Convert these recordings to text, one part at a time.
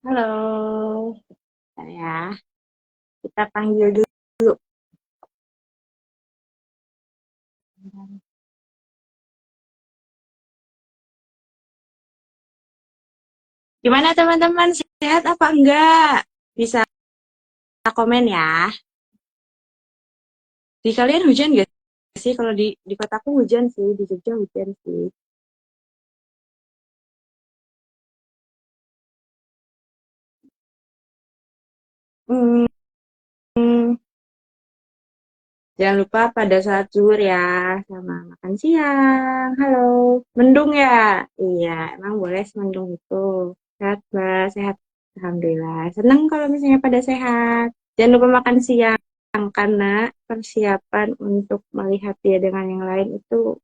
Halo, ya. Kita panggil dulu. Gimana teman-teman? Sehat apa enggak? Bisa komen ya. Di kalian hujan nggak sih? Kalau di kotaku hujan sih, di Jogja hujan sih. Hmm, jangan lupa pada saat zuhur ya, sama makan siang. Halo, mendung ya? Iya, emang boleh mendung itu. Sehat, Mbak. Sehat. Alhamdulillah. Senang kalau misalnya pada sehat. Jangan lupa makan siang karena persiapan untuk melihat dia dengan yang lain itu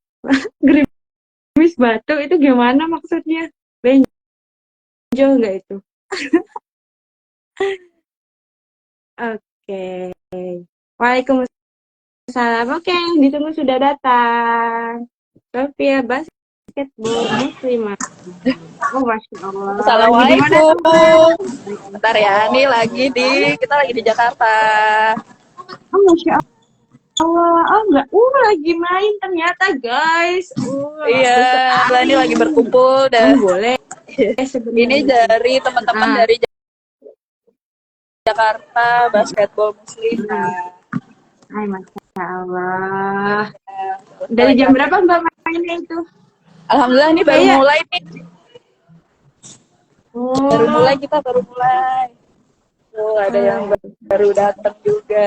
gerimis batu itu gimana maksudnya? Benjol nggak itu? Oke. Waalaikumsalam. Oke, yang ditunggu sudah datang. Sofia Basketball Muslimah. Oh, Masya Allah. Lagi di mana tuh, Mbak? Assalamualaikum. Bentar ya, ini kita lagi di Jakarta. Oh, Masya Allah. Oh, enggak. Lagi main ternyata, guys. Iya, lah ini Sekali. lagi berkumpul dan Boleh ini sebenarnya. dari teman-teman Ah, dari Jakarta Basketball Muslim. Nah, Hai, Masya Allah. kita Dari lagi jam latihan. berapa Mbak mainnya itu? Alhamdulillah ini baru Kayak, mulai nih. oh, Baru mulai. Tuh ada yang ya. baru datang juga.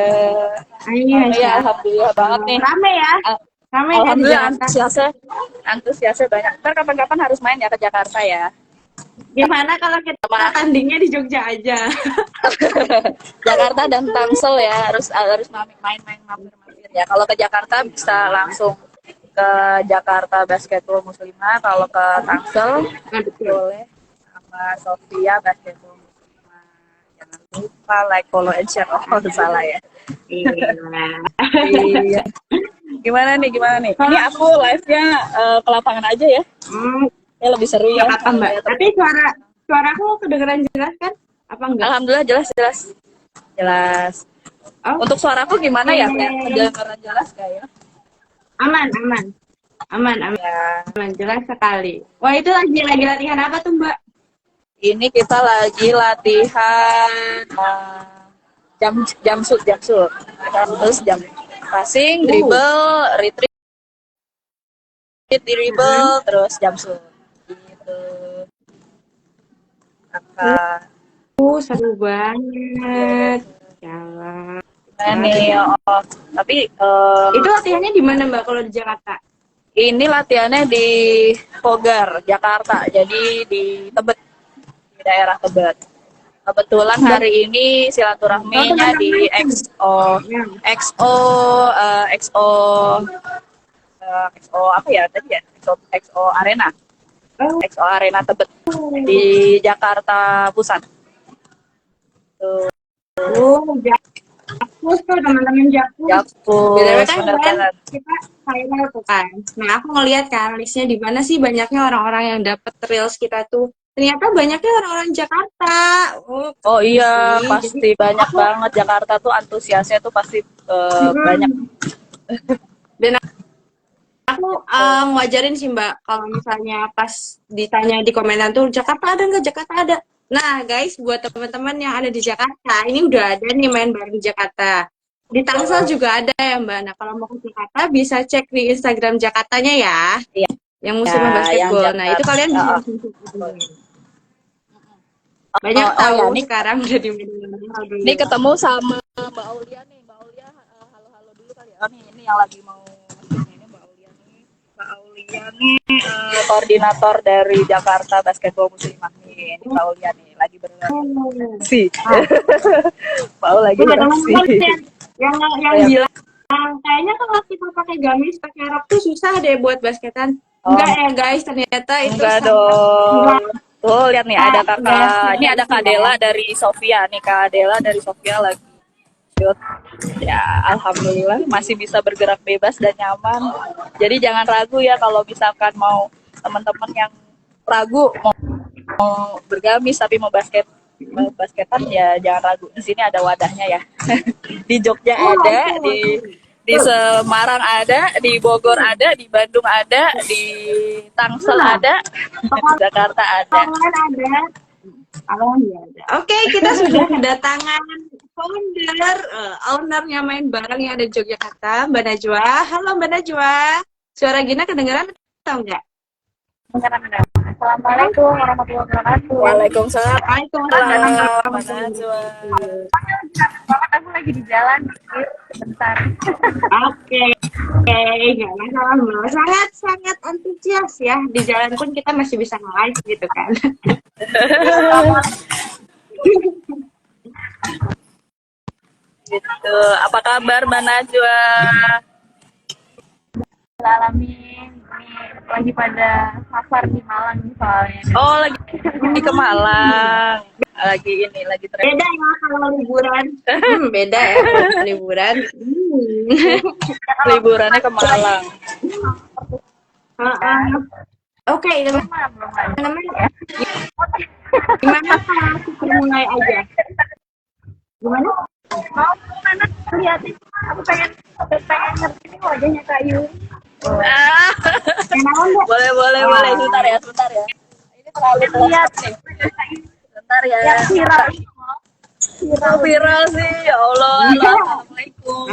Ini Rame Masya ya, alhamdulillah banget Allah. nih. Rame ya? Al- Rame ya di Alhamdulillah Jakarta. antusiasnya banyak. Ntar kapan-kapan harus main ya ke Jakarta ya. Gimana kalau kita Sama tandingnya di Jogja aja? Jakarta dan Tangsel ya harus main-main mampir-mampir ya. Kalau ke Jakarta bisa langsung ke Jakarta Basketball Muslimah. Kalau ke Tangsel Nah, betul. boleh sama Sofia Basketball Muslimah. Jangan lupa like, follow, and share. Oh, salah ya. Iya. Iya. Gimana nih? Ini Kalau aku live-nya ke lapangan aja ya. hmm, Ya lebih seru ya. Jakarta Mbak. Ya, Tapi suaraku kedengeran jelas kan? Apa enggak? Alhamdulillah jelas. Oke. Untuk suaraku gimana ya? Kedengaran jelas kayak. Aman, aman. Aman, aman. Ya. Jelas sekali. Wah, itu lagi latihan apa tuh, Mbak? Ini kita lagi latihan jam jam terus jam passing, Uh, dribble, retreat, mm-mm. dribble, terus jam shoot. Gitu. Kakak. Seru Iya, banget. Ya Allah. gimana nih? Oh, tapi Itu latihannya di mana, Mbak, kalau di Jakarta? ini latihannya di Pogar, Jakarta. Jadi di Tebet, di daerah Tebet. Kebetulan Mbak, hari ini oh, silaturahminya teman-teman. di Ya. XO XO XO apa ya tadi ya XO Arena Oh, XO Arena Tebet di Jakarta Pusat tuh. Jakpus tuh, teman-teman Jakpus. BTW Jakpus kan kemarin benar-benar. kita final tuh kan. Nah, aku ngeliat kan listnya di mana sih banyaknya orang-orang yang dapat reels kita tuh. Ternyata banyaknya orang-orang Jakarta. Oh, Oh keren iya, sih. Jadi pasti banyak aku banget. Jakarta tuh antusiasnya tuh pasti banyak. mm, dan aku ngajarin sih Mbak kalau misalnya pas ditanya di komentar tuh Jakarta ada nggak, Jakarta ada. Nah guys, buat teman-teman yang ada di Jakarta ini udah ada nih main bareng di Jakarta, di Tangsel juga ada ya Mbak. Nah kalau mau ke Jakarta bisa cek di Instagram Jakartanya ya, Iya, yang Muslimah yang Basketball. Nah itu Jakarta. kalian bisa Oh, langsung cek aja. Banyak ya tahu nih, sekarang udah di mana nih alhamdulillah. ketemu sama Mbak Aulia nih. Mbak Aulia, halo-halo dulu kali ya. Oh nih, ini yang lagi mau ini Mbak Aulia nih. Mbak Aulia nih koordinator dari Jakarta Basketball Muslimah nih. Ini Mbak Aulia nih lagi beraksi. Ah, Mbak Aulia lagi buat beraksi. teman-teman yang Ya. bilang kayaknya kalau kita pakai gamis, pakai rok tuh susah deh buat basketan. Enggak Oh, ya guys, ternyata itu enggak sangat dong. enggak Tuh lihat nih ada enggak kakak, ini ada itu Kak ya. Dela dari Sofia nih, Kak Dela dari Sofia lagi shoot. Ya, alhamdulillah masih bisa bergerak bebas dan nyaman. Jadi jangan ragu ya kalau misalkan mau teman-teman yang ragu mau bergamis tapi mau basket mau basketan ya jangan ragu, di sini ada wadahnya ya. Di Jogja Oh, ada, itu. di Semarang ada, di Bogor ada, di Bandung ada, di Tangsel Nah, ada, di Jakarta ada. Pekalongan ada. Oh iya ada. Oke, kita sudah kedatangan founder, ownernya Main Bareng yang ada di Yogyakarta, Mbak Najwa. Halo Mbak Najwa. Suara Gina kedengeran atau enggak? Beneran. Assalamualaikum warahmatullahi wabarakatuh. Waalaikumsalam. Waalaikumsalam Mbak warahmatullahi Najwa. wabarakatuh. Banget aku lagi di jalan, sebentar. Oke, nggak masalah Mbak. Sangat antusias ya. Di jalan pun kita masih bisa nge-live gitu kan. Gitu. Apa kabar Mbak Najwa? Alamin ini lagi pada safar di Malang nih soalnya. Oh, lagi ke Malang. Lagi trip. Beda ya kalau liburan. Beda ya kalau liburan. Liburannya ke Malang. Oke, teman-teman ya. Gimana kalau kita mulai aja? Gimana? Mau mana liatin? Aku pengen ngerti nih wajahnya Kayu. Kenalan nggak? Boleh. Sebentar ya. Ini terlalu Lihat nih. Sebentar ya. yang viral. Viral sih. Ya Allah. Assalamualaikum.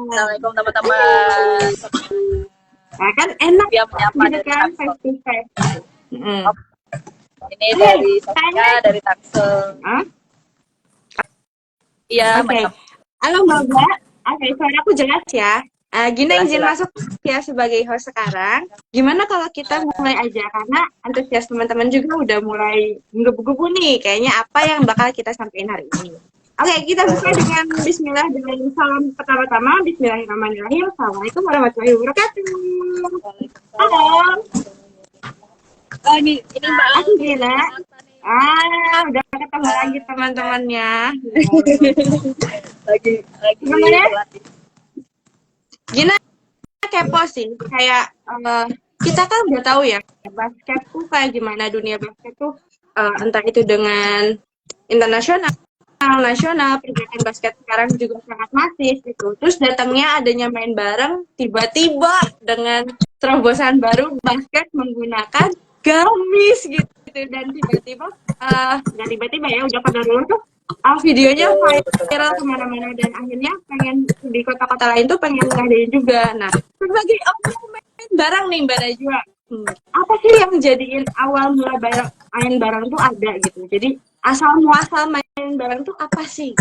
Assalamualaikum teman-teman. Nah, kan enak Dia menyapa gitu dari kan Tangsel. face to face. Ini dari Sofia, dari Tangsel. Hah? Iya, Oke. Halo Mbak. Oke, suara aku jelas ya. Gina izin Jelas. masuk ya sebagai host sekarang. Gimana kalau kita mulai aja karena antusias teman-teman juga udah mulai menggebu-gebu nih. Kayaknya apa yang bakal kita sampaikan hari ini. Oke, kita buka dengan Bismillah dengan salam pertama-tama. Bismillahirrahmanirrahim. Assalamualaikum warahmatullahi wabarakatuh. Halo. Oh, ini Mbak Aku Gina. Udah ketemu lagi teman-temannya. lagi Gimana ya? berlatih. Gina kepo sih, kayak kita kan udah tahu ya basket tuh kayak gimana dunia basket tuh entah itu dengan internasional, nasional, pergerakan basket sekarang juga sangat masif gitu. Terus datangnya adanya Main Bareng tiba-tiba dengan terobosan baru basket menggunakan gamis gitu dan tiba-tiba nggak tiba-tiba ya udah pada dulu tuh videonya viral kemana-mana dan akhirnya pengen di kota-kota lain tuh pengen ngadain juga. Nah, sebagai Main Bareng nih Mbak Najwa, apa sih yang jadiin awal mula Main Bareng tuh ada gitu? Jadi asal muasal Main Bareng tuh apa sih?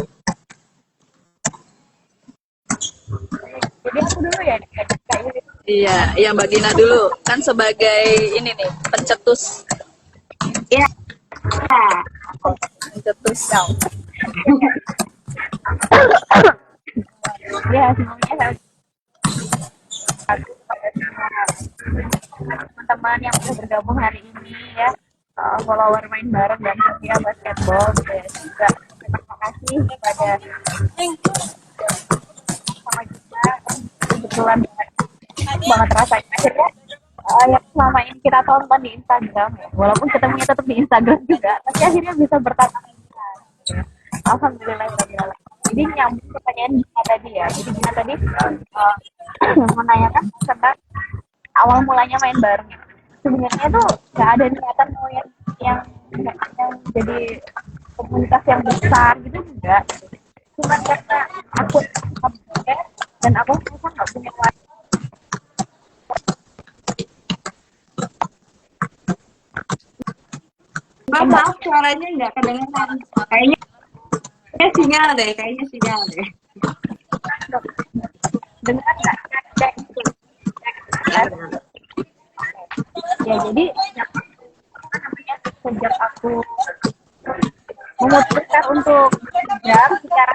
Jadi aku dulu ya Kayu. Iya, Mbak Gina dulu. Kan sebagai ini nih, pencetus. Ya. Pencetus. Ya semuanya teman-teman yang udah bergabung hari ini ya, follower Main Bareng dan Sofia Basketball ya, juga terima kasih kepada sama kita kebetulan banget rasanya akhirnya yang selama ini kita tonton di Instagram ya, walaupun ketemunya tetap di Instagram juga, tapi akhirnya bisa bertatap muka. Alhamdulillah. Jadi nyambung pertanyaan Gina tadi ya. Jadi Gina tadi menanyakan tentang awal mulanya Main Bareng. Sebenarnya tuh nggak ada niatan mau yang jadi komunitas yang besar gitu juga. Cuma karena aku suka dan aku merasa nggak punya waktu. Maaf suaranya nggak kedengeran. Kayaknya sinyal deh. Dengar nggak? Ya jadi sejak aku memutuskan untuk berhijab secara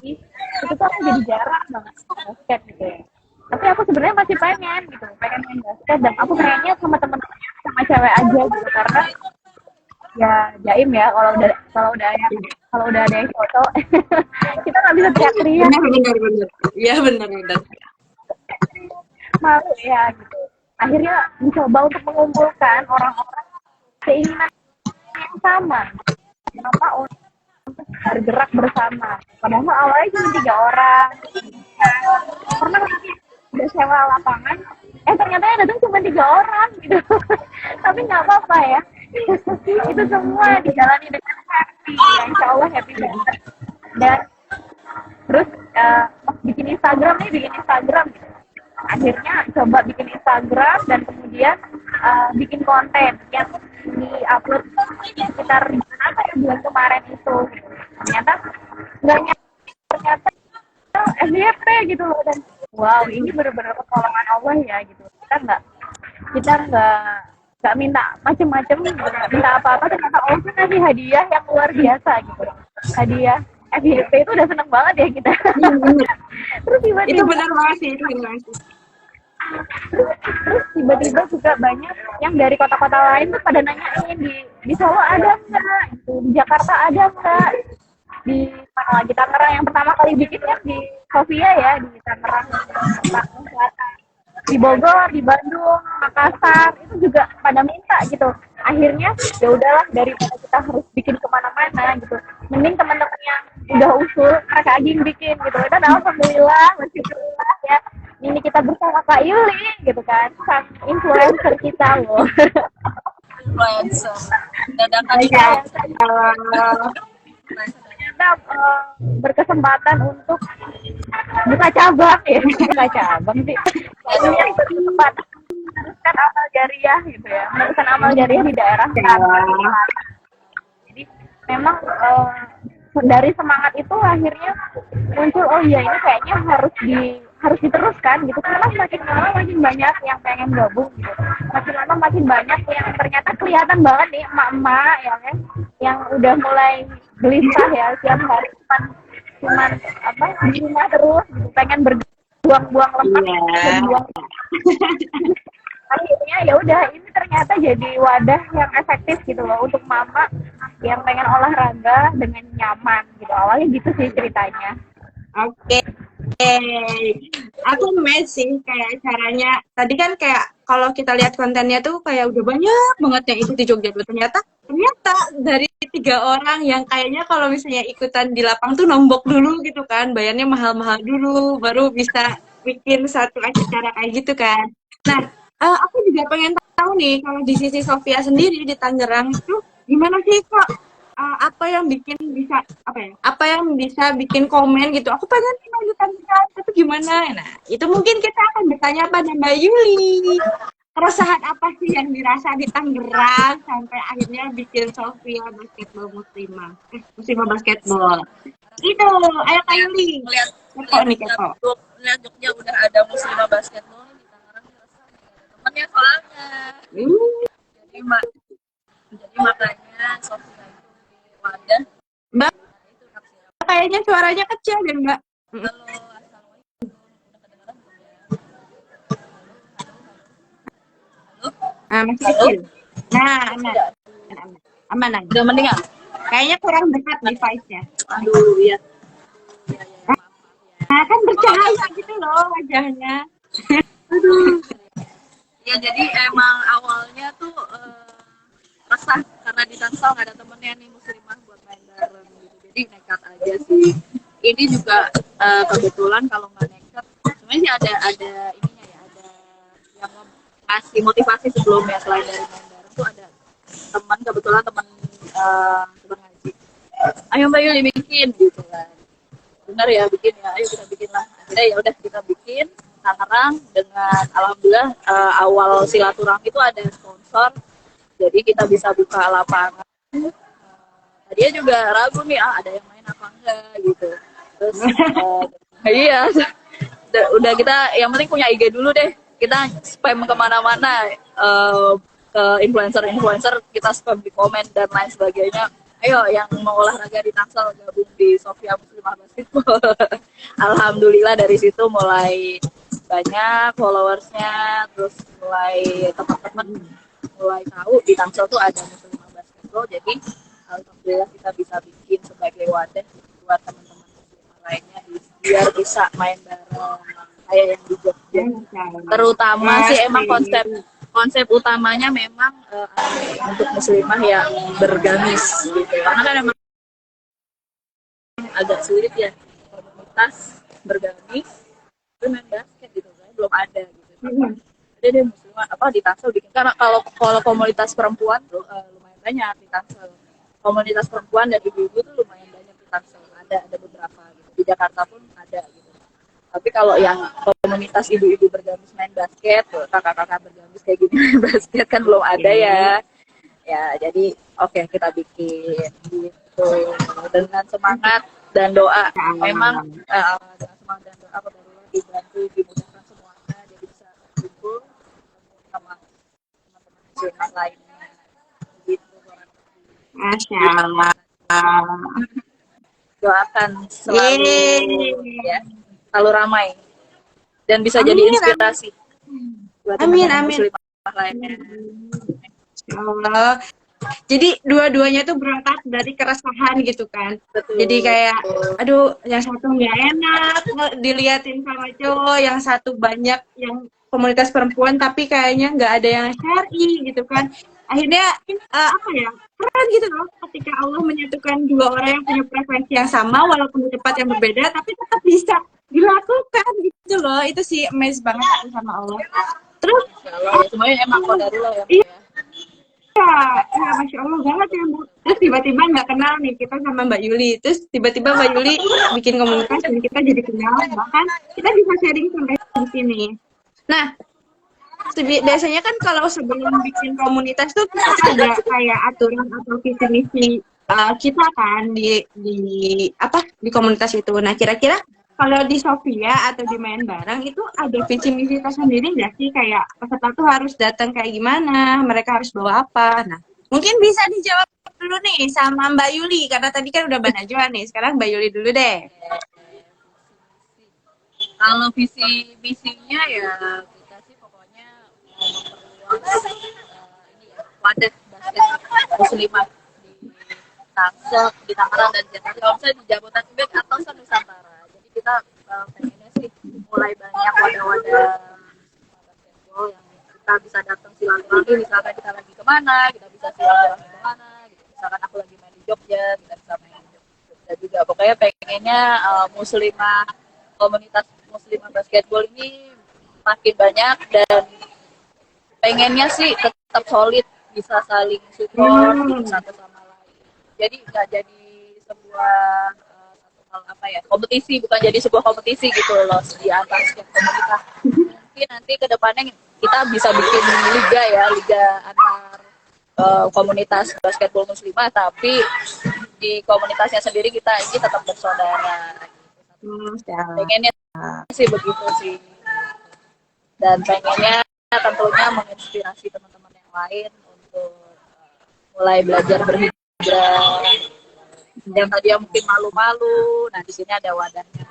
itu tuh aku jadi jarang banget basket gitu ya. Tapi aku sebenarnya masih pengen main basket dan aku pengennya sama temen-temennya sama cewek aja gitu karena ya jaim ya kalau udah ada yang foto kita nggak bisa teriak-teriak. Benar. Iya benar. Malu ya gitu. akhirnya mencoba untuk mengumpulkan orang-orang keinginan yang sama, kenapa untuk bergerak bersama. Padahal awalnya cuma 3 orang, pernah udah sewa lapangan, ternyata yang datang cuma 3 orang gitu. Tapi nggak apa-apa ya, itu semua dijalani dengan happy ya, insya Allah happy banget. Dan terus bikin Instagram gitu. Akhirnya coba bikin Instagram dan kemudian bikin konten yang di-upload sekitar bulan kemarin itu. Ternyata nggak nyampe, ternyata FYP gitu loh. Dan wow, ini benar-benar pertolongan Allah ya gitu. Kita nggak minta macem-macem, nggak minta apa-apa, ternyata Allah tuh ngasih hadiah yang luar biasa gitu. Hadiah FYP itu udah seneng banget ya kita. Terus Itu tiba-tiba benar banget sih, itu benar banget sih. terus tiba-tiba juga banyak yang dari kota-kota lain tuh pada nanyain di Solo ada nggak, gitu, di Jakarta ada nggak, di mana lagi, Tangerang yang pertama kali bikin kan di Sofia ya, di Tangerang Selatan, di Bogor, di Bandung, Makassar, itu juga pada minta gitu. Akhirnya ya udahlah, daripada kita harus bikin kemana-mana gitu, mending teman-teman yang udah usul mereka aja yang bikin gitu. Dan alhamdulillah, alhamdulillah ya, ini kita bersama Kak Yuli gitu kan, sang influencer kita loh. Influencer dadakan Ya, Ternyata berkesempatan untuk buka cabang ya, buka cabang sih. Ini yang berkesempatan meneruskan amal jariah gitu ya, meneruskan amal jariah di daerah Tangerang. Jadi memang dari semangat itu akhirnya muncul, oh iya ini kayaknya harus diteruskan gitu, karena makin lama makin banyak yang pengen gabung gitu, makin lama makin banyak yang ternyata kelihatan banget nih emak-emak ya kan, yang udah mulai gelisah ya, tiap hari cuman apa di rumah terus gitu, pengen berbuang-buang lemak, berbuang. Akhirnya ya udah, ini ternyata jadi wadah yang efektif gitu loh untuk mama yang pengen olahraga dengan nyaman gitu. Awalnya gitu sih ceritanya. Oke. Aku amazed sih kayak caranya. Tadi kan kayak kalau kita lihat kontennya tuh kayak udah banyak banget yang ikut di Jogja. Ternyata dari 3 orang yang kayaknya kalau misalnya ikutan di lapang tuh nombok dulu gitu kan, bayarnya mahal-mahal dulu, baru bisa bikin satu acara kayak gitu kan. Nah, aku juga pengen tahu nih, kalau di sisi Sofia sendiri di Tangerang itu gimana sih kok? Apa yang bikin bisa apa yang bisa bikin komen gitu, aku pengen lanjutan itu gimana. Nah, itu mungkin kita akan bertanya pada Mbak Yuli, keresahan apa sih yang dirasa di Tangerang sampai akhirnya bikin Sofia Basketball Muslimah Basketball itu. Ayo Kak Yuli, kepo nih, kepo. lihat Jogja udah ada Muslimah Basketball nih, di Tangerang temennya soalnya. Jadi makanya Sofia itu di wadah. Mbak, kayaknya suaranya kecil deh Mbak. Halo, assalamualaikum. Udah kedengeran belum ya? Halo. Masih kecil. Nah, aman aja. Udah mendingan? Kayaknya kurang dekat device-nya. Aduh, iya. Nah, kan bercahaya gitu loh wajahnya. Aduh. Ya jadi emang awalnya tuh resah karena di Tangsel nggak ada temennya nih muslimah buat main bareng gitu. Jadi nekat aja sih. Ini juga kebetulan kalau nggak nekat, sebenarnya sih ada ininya ya, ada yang ngasih motivasi sebelumnya. Selain dari main bareng tuh ada kebetulan teman ngaji. Ayo Mbak Yuli bikin gitu kan. Benar ya, bikin ya, ayo kita bikin lah. Akhirnya ya udah kita bikin Tangerang dengan alhamdulillah awal silaturahmi itu ada sponsor, jadi kita bisa buka lapangan. Dia juga ragu nih, ada yang main apa enggak gitu. Terus iya, udah kita yang penting punya IG dulu deh, kita spam kemana-mana, ke influencer kita spam di komen dan lain sebagainya. Ayo yang mau olahraga di Tangsel gabung di Sofia Muslimah Basketball. Alhamdulillah dari situ mulai banyak followersnya, terus mulai teman-teman mulai tahu di Tangsel tuh ada Muslimah Basketball. Jadi alhamdulillah kita bisa bikin sebagai wadah buat teman-teman muslimah lainnya biar bisa main bareng. kayak yang di Jogja. Masya Allah. Terutama sih emang Asik. konsep utamanya memang untuk muslimah yang bergamis gitu. Karena kan emang agak sulit ya komunitas bergamis itu main basket gitu kan belum ada gitu. Mm-mm. Ada deh muslimah apa di Tangsel bikin karena kalau komunitas perempuan tuh lumayan banyak di Tangsel. Komunitas perempuan dan ibu-ibu tuh lumayan banyak di Tangsel. Ada beberapa gitu. Di Jakarta pun ada gitu. Tapi kalau yang komunitas ibu-ibu bergamis main basket, tuh, kakak-kakak bergamis kayak gini main basket kan belum ada ya. Ya, jadi oke kita bikin gitu dengan semangat dan doa. Memang dengan semangat dan doa Qadarullah dibantu dimudahkan semuanya jadi bisa kumpul sama teman-teman muslimah lainnya gitu. Masya Allah. Doakan selalu Yeay. ya selalu ramai dan bisa jadi Amin, inspirasi buat amin, teman-teman amin. muslimah lainnya. Masya Allah. Jadi dua-duanya tuh berangkat dari keresahan gitu kan. Betul. Jadi kayak, aduh, yang satu nggak enak diliatin sama cowok, yang satu banyak yang komunitas perempuan tapi kayaknya nggak ada yang syar'i gitu kan. Akhirnya apa ya, keren gitu loh ketika Allah menyatukan dua orang yang punya preferensi yang sama walaupun di tempat yang berbeda tapi tetap bisa dilakukan gitu loh. Itu sih amazed banget aku sama Allah. Terus Insyaallah ya semuanya emang qadarullah ya. iya, ya, Masya Allah banget ya Bu. Terus tiba-tiba nggak kenal nih kita sama Mbak Yuli. Terus tiba-tiba Mbak Yuli bikin komunitas dan kita jadi kenal. Bahkan kita bisa sharing sampai di sini. Nah, biasanya kan kalau sebelum bikin komunitas tuh kita ada kayak aturan atau visi misi kita kan di komunitas itu. Nah, kira-kira kalau di Sofia atau di main bareng itu ada visi misi tersendiri nggak sih kayak peserta tuh harus datang kayak gimana, mereka harus bawa apa? Nah, mungkin bisa dijawab dulu nih sama Mbak Yuli karena tadi kan udah Mbak Najwa nih. Sekarang Mbak Yuli dulu deh. Kalau visi misinya ya kita sih pokoknya mau memperluas ini ya wadah basket muslimah di Tangsel, di Tangerang dan Jakarta. Kalau misalnya di Jabodetabek atau Nusantara. Jadi kita pengennya sih mulai banyak wadah-wadah basketball yang kita bisa datang silaturahmi. Misalkan kita lagi kemana, kita bisa silaturahmi kemana. Gitu. Misalkan aku lagi main di Jogja, kita bisa main di Jogja juga. Pokoknya pengennya muslimah komunitas muslimah basketball ini makin banyak dan pengennya sih tetap solid bisa saling support satu sama lain jadi nggak jadi sebuah satu hal apa ya kompetisi bukan jadi sebuah kompetisi gitu loh di antar setiap komunitas mungkin nanti kedepannya kita bisa bikin liga antar komunitas basketball muslimah tapi di komunitasnya sendiri kita ini tetap bersaudara. Pengennya sih begitu sih dan pengennya tentunya menginspirasi teman-teman yang lain untuk mulai belajar berhijrah yang tadi yang mungkin malu-malu nah di sini ada wadahnya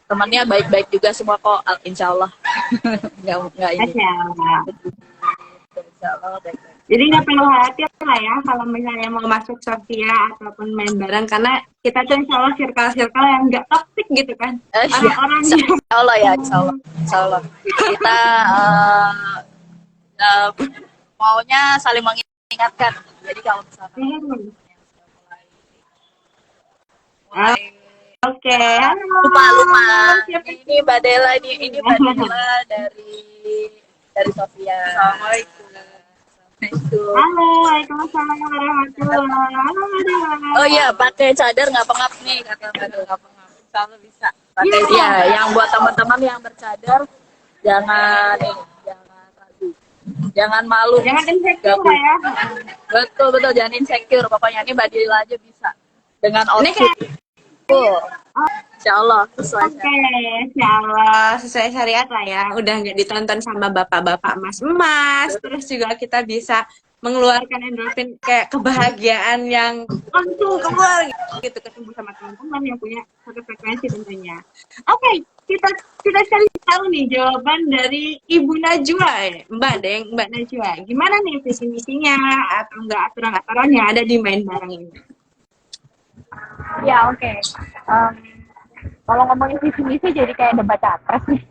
temannya baik-baik juga semua kok insyaallah nggak ini insyaallah baik-baik. Jadi nggak perlu khawatir lah ya kalau misalnya mau masuk Sofia ataupun main bareng karena kita tuh insya Allah circle-circle yang nggak toxic gitu kan orang-orangnya. Insya Allah ya insya Allah kita maunya saling mengingatkan jadi kalau misalkan yang sudah mulai Oke, lupa ini Mbak Dela ini Mbak Dela dari Sofia. Assalamualaikum. Halo, waalaikumsalam warahmatullahi wabarakatuh. Oh iya, pakai cadar nggak pengap nih kata Mbak Dela nggak pengap. Insya bisa. Pakai ya, yang buat teman-teman yang bercadar jangan ragu, jangan malu, jangan insecure ya. Betul jangan insecure. Pokoknya ini Mbak Dela aja bisa dengan outfit. Insya Allah sesuai. Oke, insya Allah sesuai syariat lah ya. Udah nggak ditonton sama bapak-bapak emas-emas. Terus juga kita bisa mengeluarkan endorfin kayak kebahagiaan yang langsung keluar gitu ketemu sama teman-teman yang punya satu frekuensi tentunya. Oke, kita cari tahu nih jawaban dari Ibu Najwa ya. Mbak Najwa. Gimana nih visi misinya atau enggak aturan-aturan yang ada di main bareng ini? Ya oke. Kalau ngomongin visi misi jadi kayak debat capres nih.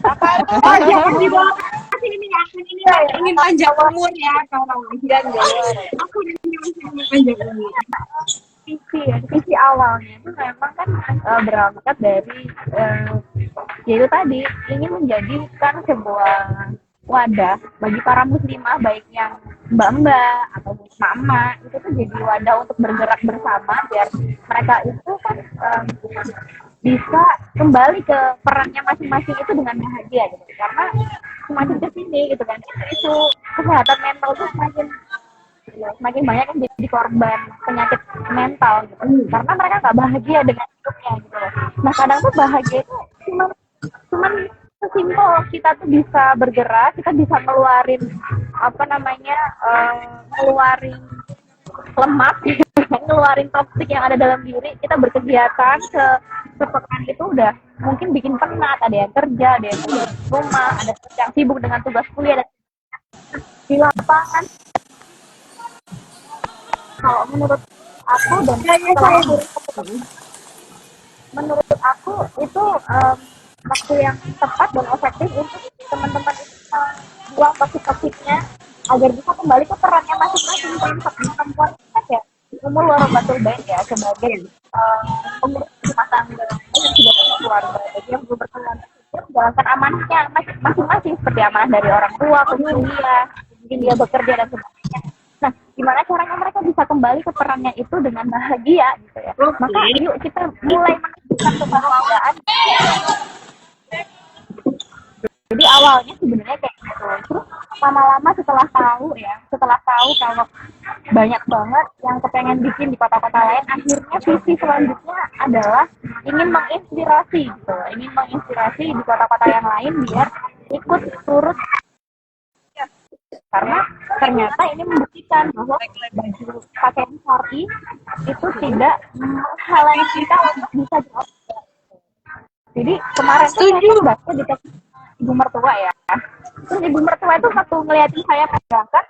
Apa tuh? Oh, jangan dibahas ini akun ini Iya, mah ya. ingin panjang umur ya kawan. Dan di luar. Aku ini masih ingin panjang umur. Visi awalnya itu memang kan berangkat dari yaitu tadi ingin menjadikan sebuah wadah bagi para muslimah baik yang mbak-mbak atau mama itu tuh jadi wadah untuk bergerak bersama biar mereka itu kan bisa kembali ke perannya masing-masing itu dengan bahagia gitu karena semakin kesini gitu kan isu kesehatan mental tuh semakin banyak yang jadi korban penyakit mental gitu karena mereka nggak bahagia dengan hidupnya gitu loh. Nah kadang tuh bahagia itu cuman sesimpel kita tuh bisa bergerak, kita bisa ngeluarin apa namanya ngeluarin lemak ngeluarin toksik yang ada dalam diri, kita berkegiatan sepekan itu udah mungkin bikin penat, ada yang kerja, ada yang di rumah, ada yang sibuk dengan tugas kuliah dan di lapangan. Kalau menurut aku dan menurut aku itu waktu yang tepat dan efektif untuk teman-teman itu buang toksiknya agar bisa kembali ke perannya masing-masing perempuan kan ya umur warahmatul baik ya sebagai pengurus rumah tangga yang sudah punya keluarga jadi yang belum berkeluarga menjalankan amanahnya masing-masing seperti amanah dari orang tua kuliah mungkin dia bekerja dan sebagainya. Nah, gimana caranya mereka bisa kembali ke perannya itu dengan bahagia gitu ya. Maka yuk kita mulai menunjukkan kebahagiaan. Jadi awalnya sebenarnya kayak gitu. Terus lama-lama setelah tahu kalau banyak banget yang kepengen bikin di kota-kota lain, akhirnya visi selanjutnya adalah ingin menginspirasi gitu. Ingin menginspirasi di kota-kota yang lain biar ikut turut karena ternyata ini membuktikan bahwa baju pakaian syar'i itu tidak menghalangi kita untuk bisa jawab. Jadi kemarin tuh saya baca di ibu mertua ya. Terus ibu mertua itu waktu ngeliatin saya berangkat,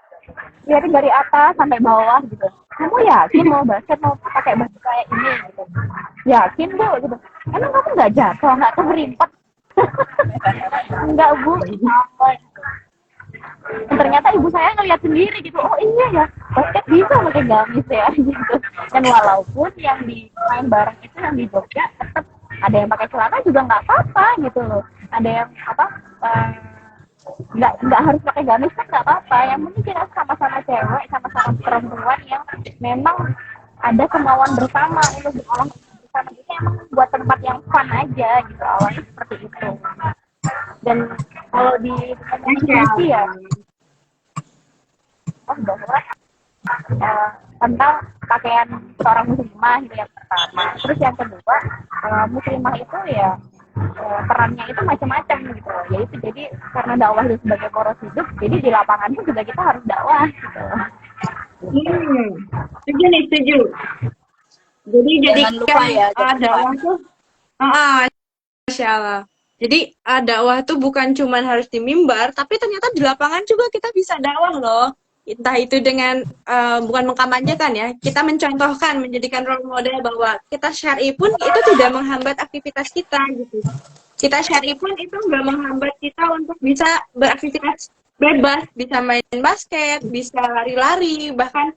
liatin dari atas sampai bawah gitu. Kamu yakin mau basket mau pakai baju kayak ini gitu? Yakin bu gitu. Emang kamu nggak jatuh nggak keberimpet? Enggak bu, apa? Ternyata ibu saya ngeliat sendiri gitu, oh iya ya basket bisa pakai gamis ya gitu. Dan walaupun yang di main bareng itu yang di Jogja tetap ada yang pakai celana juga nggak apa-apa gitu loh, ada yang apa nggak harus pakai gamis kan nggak apa-apa, yang penting kita sama-sama cewek sama-sama perempuan yang memang ada kemauan bersama untuk berolah bersama itu emang buat tempat yang fun aja gitu awalnya seperti itu. Dan kalau di komunikasi ya tentang pakaian seorang muslimah itu yang pertama. Terus yang kedua muslimah itu ya perannya itu macam-macam gitu. Yaitu jadi karena dakwah itu sebagai poros hidup, jadi di lapangan itu juga kita harus dakwah gitu. Setuju nih, setuju. Jadi Jangan lupa ya, dakwah tuh Masya Allah. Jadi dakwah tuh bukan cuma harus di mimbar, tapi ternyata di lapangan juga kita bisa dakwah loh. Entah itu dengan bukan mengkampanyekan ya, kita mencontohkan, menjadikan role model bahwa kita syar'i pun itu tidak menghambat aktivitas kita gitu. Kita syar'i pun itu nggak menghambat kita untuk bisa beraktivitas bebas, bisa main basket, bisa lari-lari, bahkan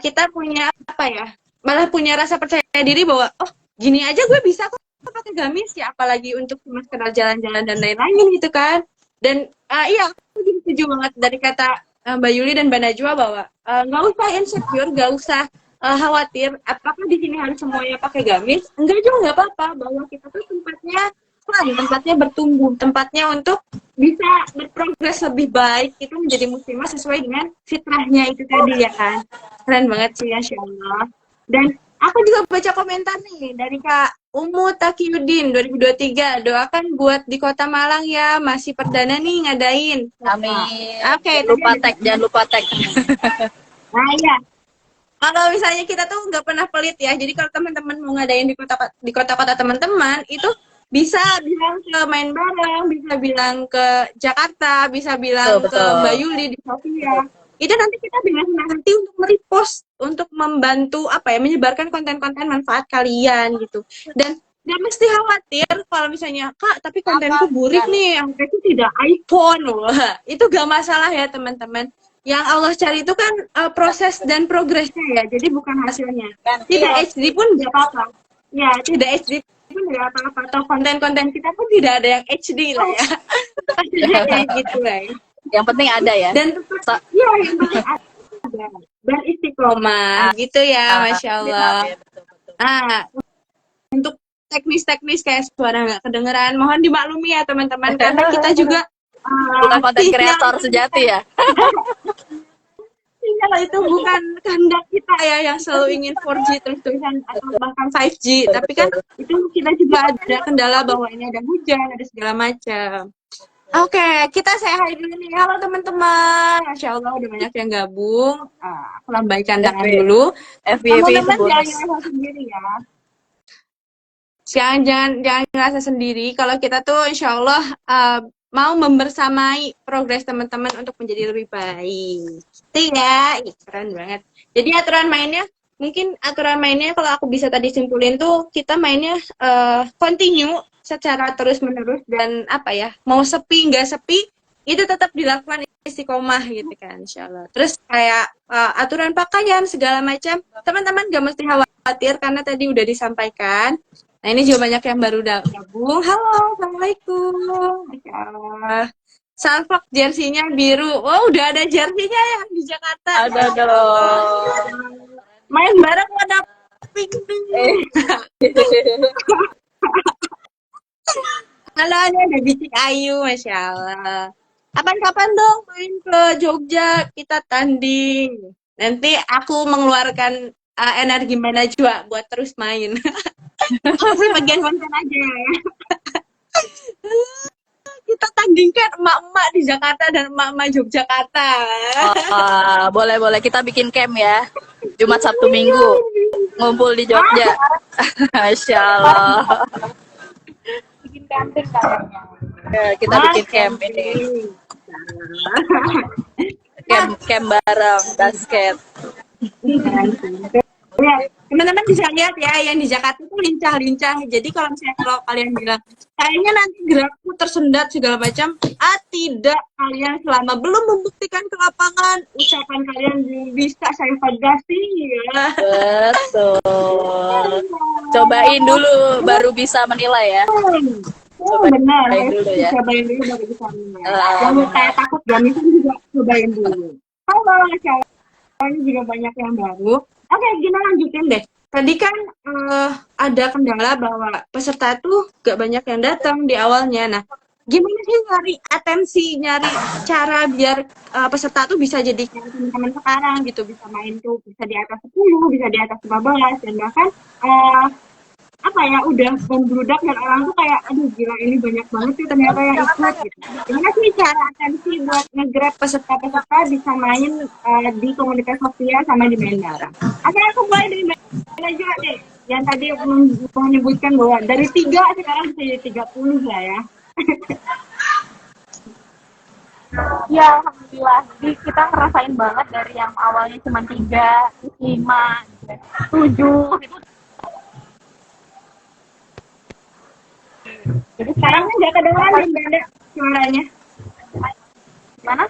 kita punya apa ya, malah punya rasa percaya diri bahwa oh gini aja gue bisa kok pakai gamis ya, apalagi untuk cuma sekedar jalan-jalan dan lain-lain gitu kan. Dan iya aku juga setuju banget dari kata Mbak Yuli dan Mbak Najwa bahwa nggak usah insecure, nggak usah khawatir apakah di sini harus semuanya pakai gamis, enggak juga nggak apa-apa, bahwa kita tuh tempatnya fun, tempatnya bertumbuh, tempatnya untuk bisa berprogres lebih baik, itu menjadi muslimah sesuai dengan fitrahnya itu tadi ya kan. Keren banget sih ya, Masya Allah. Dan aku juga baca komentar nih dari Kak Umu Takiyuddin 2023. Doakan buat di Kota Malang ya, masih perdana nih ngadain. Amin. Oke, Jangan lupa tag. Nah ya, kalau misalnya kita tuh nggak pernah pelit ya. Jadi kalau teman-teman mau ngadain di kota-kota teman-teman itu bisa bilang ke main bareng, bisa bilang ke Jakarta, bisa bilang ke Mbak Yuli di Sofia. Itu nanti kita dengan senang hati untuk merepost, untuk membantu apa ya, menyebarkan konten-konten manfaat kalian gitu. Dan nggak mesti khawatir kalau misalnya Kak, tapi kontenku Apa? burik nih, yang itu tidak iPhone. Wah, itu gak masalah ya teman-teman. Yang Allah cari itu kan proses dan progresnya ya, jadi bukan hasilnya. Tidak HD pun nggak apa-apa. Ya, tidak HD pun nggak apa-apa. Atau konten-konten kita pun tidak ada yang HD lah ya. Kayak gitu lah ya. Yang penting ada ya. Dan tetap, ya yang penting ada. Dan istiqomah gitu ya, Masya Allah. Iya, betul. Nah, untuk teknis-teknis kayak suara nggak kedengeran, mohon dimaklumi ya teman-teman, karena kita juga Bukan konten kreator sejati ya. sinyal itu bukan kehendak kita ya yang selalu ingin 4G terus-terusan atau bahkan 5G, tapi kan itu kita juga ada kendala bahwa ini ada hujan, ada segala macam. Oke, kita say hi dulu nih. Halo teman-teman, Masya Allah udah banyak yang gabung. Aku lambaikan tangan dulu. FVP itu Teman-teman jangan bonus. ngerasa sendiri ya. Jangan ngerasa sendiri. Kalau kita tuh Insya Allah mau membersamai progres teman-teman untuk menjadi lebih baik. Gitu ya, keren banget. Jadi aturan mainnya kalau aku bisa tadi simpulin tuh kita mainnya continue secara terus-menerus dan apa ya, mau sepi nggak sepi itu tetap dilakukan istiqomah gitu kan Insya Allah. Terus kayak aturan pakaian segala macam teman-teman gak mesti khawatir karena tadi udah disampaikan. Nah ini juga banyak yang baru gabung. Halo, Assalamualaikum. Masya Allah. Salfok jersinya biru. Oh udah ada jersinya yang di Jakarta. Ada dong. Main bareng ada pink. Halo, ada Bicik Ayu, Masya Allah. Kapan-kapan dong main ke Jogja, kita tanding. Nanti aku mengeluarkan energi Najwa buat terus main. Aku bagian konten aja ya. Kita tandingkan emak-emak di Jakarta dan emak-emak Yogyakarta. Boleh kita bikin camp ya. Jumat Sabtu Minggu ngumpul di Jogja. Masya Allah. Bikin camping kayaknya. Ya, kita bikin camp ini. Camp bareng basket. Ya, teman-teman bisa lihat ya yang di Jakarta itu lincah-lincah. Jadi kalau kalian bilang kayaknya nanti gerakku tersendat segala macam, tidak, kalian selama belum membuktikan ke lapangan ucapan kalian belum bisa saya validasi ya. Betul. Cobain dulu baru bisa menilai ya. Benar, dulu ya. Cobain dulu baru bisa menilai. Yang kayak takut gamisan juga cobain dulu. Halo, ini juga banyak yang baru. Oke, gini lanjutin deh. Tadi kan ada kendala bahwa peserta tuh gak banyak yang datang di awalnya. Nah, gimana sih nyari atensi, nyari cara biar peserta tuh bisa jadi kayak teman-teman sekarang gitu, bisa main tuh bisa di atas 10, bisa di atas 15 dan bahkan udah membludak dan orang tuh kayak aduh gila ini banyak banget sih ternyata yang ikut gitu. Gimana sih cara atensi buat nge-grab peserta-peserta bisa main di komunitas sosial sama di main bareng. Akhirnya aku mulai dari main juga deh yang tadi menyebutkan bahwa dari 3 sekarang bisa jadi 30 lah ya. Ya alhamdulillah. Jadi kita ngerasain banget dari yang awalnya cuma 3, 5, 7 itu. Jadi sekarang nggak kedengeran Benda suaranya. Mana?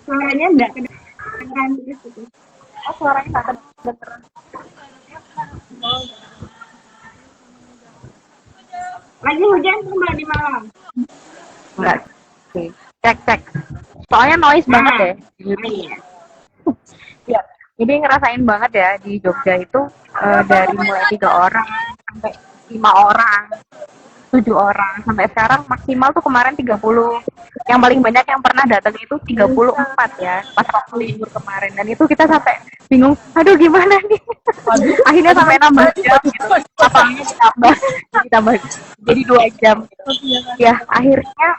Suaranya nggak kedengeran terus gitu. Oh, suaranya nggak kedengeran. Lagi hujan tuh Mbak di Malang. Enggak. Cek. Soalnya noise banget deh. Iya. Ya, jadi ngerasain banget ya di Jogja itu dari mulai 3 orang sampai 5 orang. 7 orang sampai sekarang maksimal tuh kemarin 30. Yang paling banyak yang pernah datang itu 34 ya pas waktu libur kemarin dan itu kita sampai bingung aduh gimana nih. Akhirnya sampai nambah jam gitu. Lapangannya ditambah jadi 2 jam gitu. Ya akhirnya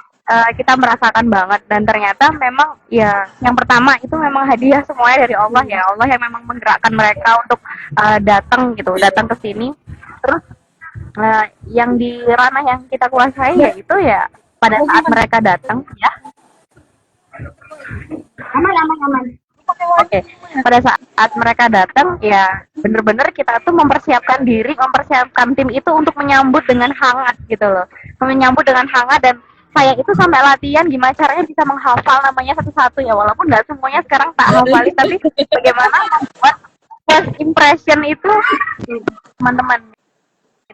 kita merasakan banget dan ternyata memang ya yang pertama itu memang hadiah semuanya dari Allah ya. Allah yang memang menggerakkan mereka untuk datang ke sini. Terus yang di ranah yang kita kuasai ya itu ya pada saat mereka datang ya Aman. Oke, pada saat mereka datang ya bener-bener kita tuh mempersiapkan diri, mempersiapkan tim itu untuk menyambut dengan hangat gitu loh. Menyambut dengan hangat dan saya itu sampai latihan gimana caranya bisa menghafal namanya satu-satu ya walaupun nggak semuanya sekarang tak hafalin tapi bagaimana membuat first impression itu teman-teman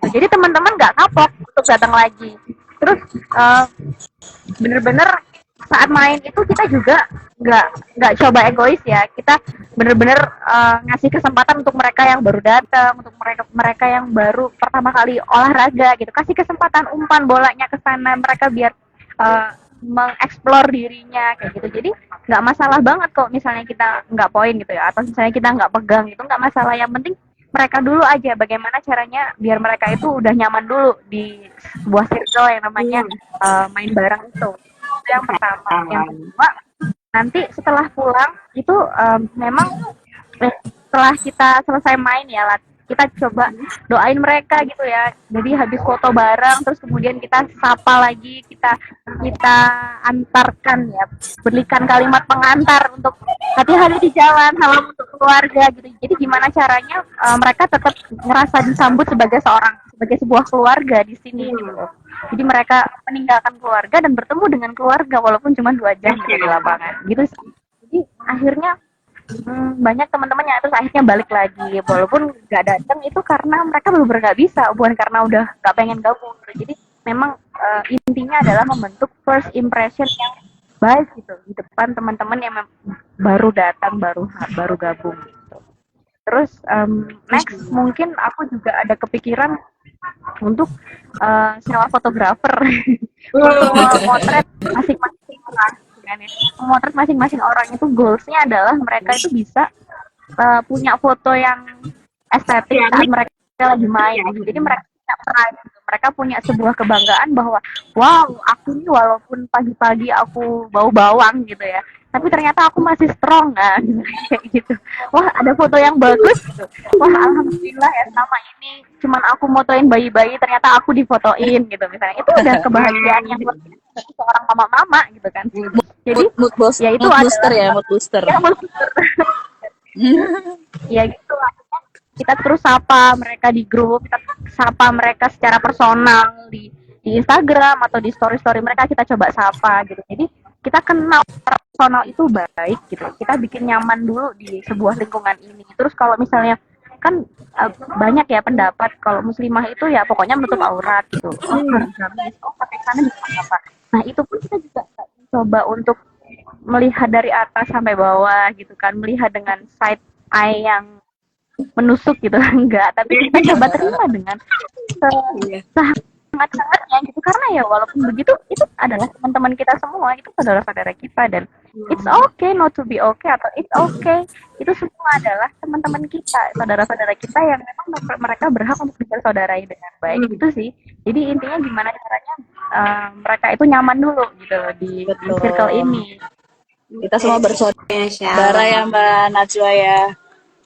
gitu. Jadi teman-teman nggak kapok untuk datang lagi. Terus bener-bener saat main itu kita juga nggak coba egois ya, kita bener-bener ngasih kesempatan untuk mereka yang baru datang, untuk mereka mereka yang baru pertama kali olahraga gitu, kasih kesempatan umpan bolanya ke sana mereka biar mengeksplor dirinya kayak gitu. Jadi nggak masalah banget kok misalnya kita nggak poin gitu ya, atau misalnya kita nggak pegang itu nggak masalah, yang penting mereka dulu aja bagaimana caranya biar mereka itu udah nyaman dulu di sebuah circle yang namanya main bareng itu yang pertama. Yang kedua, nanti setelah pulang itu memang setelah kita selesai main ya kita coba doain mereka gitu ya, jadi habis foto bareng terus kemudian kita sapa lagi, kita antarkan ya, berikan kalimat pengantar untuk hati-hati di jalan, salam untuk keluarga gitu. Jadi gimana caranya mereka tetap ngerasa disambut sebagai sebuah keluarga di sini gitu. Jadi mereka meninggalkan keluarga dan bertemu dengan keluarga walaupun cuma 2 jam di lapangan gitu. Jadi akhirnya banyak teman-teman yang terus akhirnya balik lagi walaupun nggak datang itu karena mereka benar-benar nggak bisa, bukan karena udah nggak pengen gabung. Jadi memang intinya adalah membentuk first impression yang baik gitu di depan teman-teman yang baru datang, baru gabung gitu. Terus next mungkin aku juga ada kepikiran untuk sewa fotografer untuk memotret masing-masing orang kan ya. Memotret masing-masing orang itu goalsnya adalah mereka itu bisa punya foto yang estetik saat mereka lagi main. Jadi mereka punya pride, mereka punya sebuah kebanggaan bahwa wow, aku nih walaupun pagi-pagi aku bau bawang gitu ya, tapi ternyata aku masih strong kan kayak gitu. Wah, ada foto yang bagus gitu. Wah, alhamdulillah ya selama ini cuman aku motoin bayi-bayi ternyata aku difotoin gitu misalnya. Itu udah kebahagiaan yang buat seorang mama-mama gitu kan. Jadi ya itu mood booster ya, mood booster. Ya, mood booster. Ya gitu akhirnya kita terus sapa mereka di grup, kita sapa mereka secara personal di Instagram atau di story-story mereka, kita coba sapa gitu. Jadi kita kenal personal itu baik gitu, kita bikin nyaman dulu di sebuah lingkungan ini. Terus kalau misalnya kan banyak ya pendapat kalau muslimah itu ya pokoknya menutup aurat gitu, pakai sana bisa apa. Nah itu pun kita juga coba untuk melihat dari atas sampai bawah gitu kan, melihat dengan side eye yang menusuk gitu enggak, tapi kita coba terima dengan sangat-sangatnya gitu, karena ya walaupun begitu itu adalah teman-teman kita semua, itu saudara-saudara kita, dan it's okay not to be okay atau it's okay, itu semua adalah teman-teman kita, saudara-saudara kita yang memang mereka berhak untuk dipersaudarai dengan baik. Itu sih, jadi intinya gimana caranya mereka itu nyaman dulu gitu loh di circle ini. Kita semua bersaudara ya Mbak Najwa ya.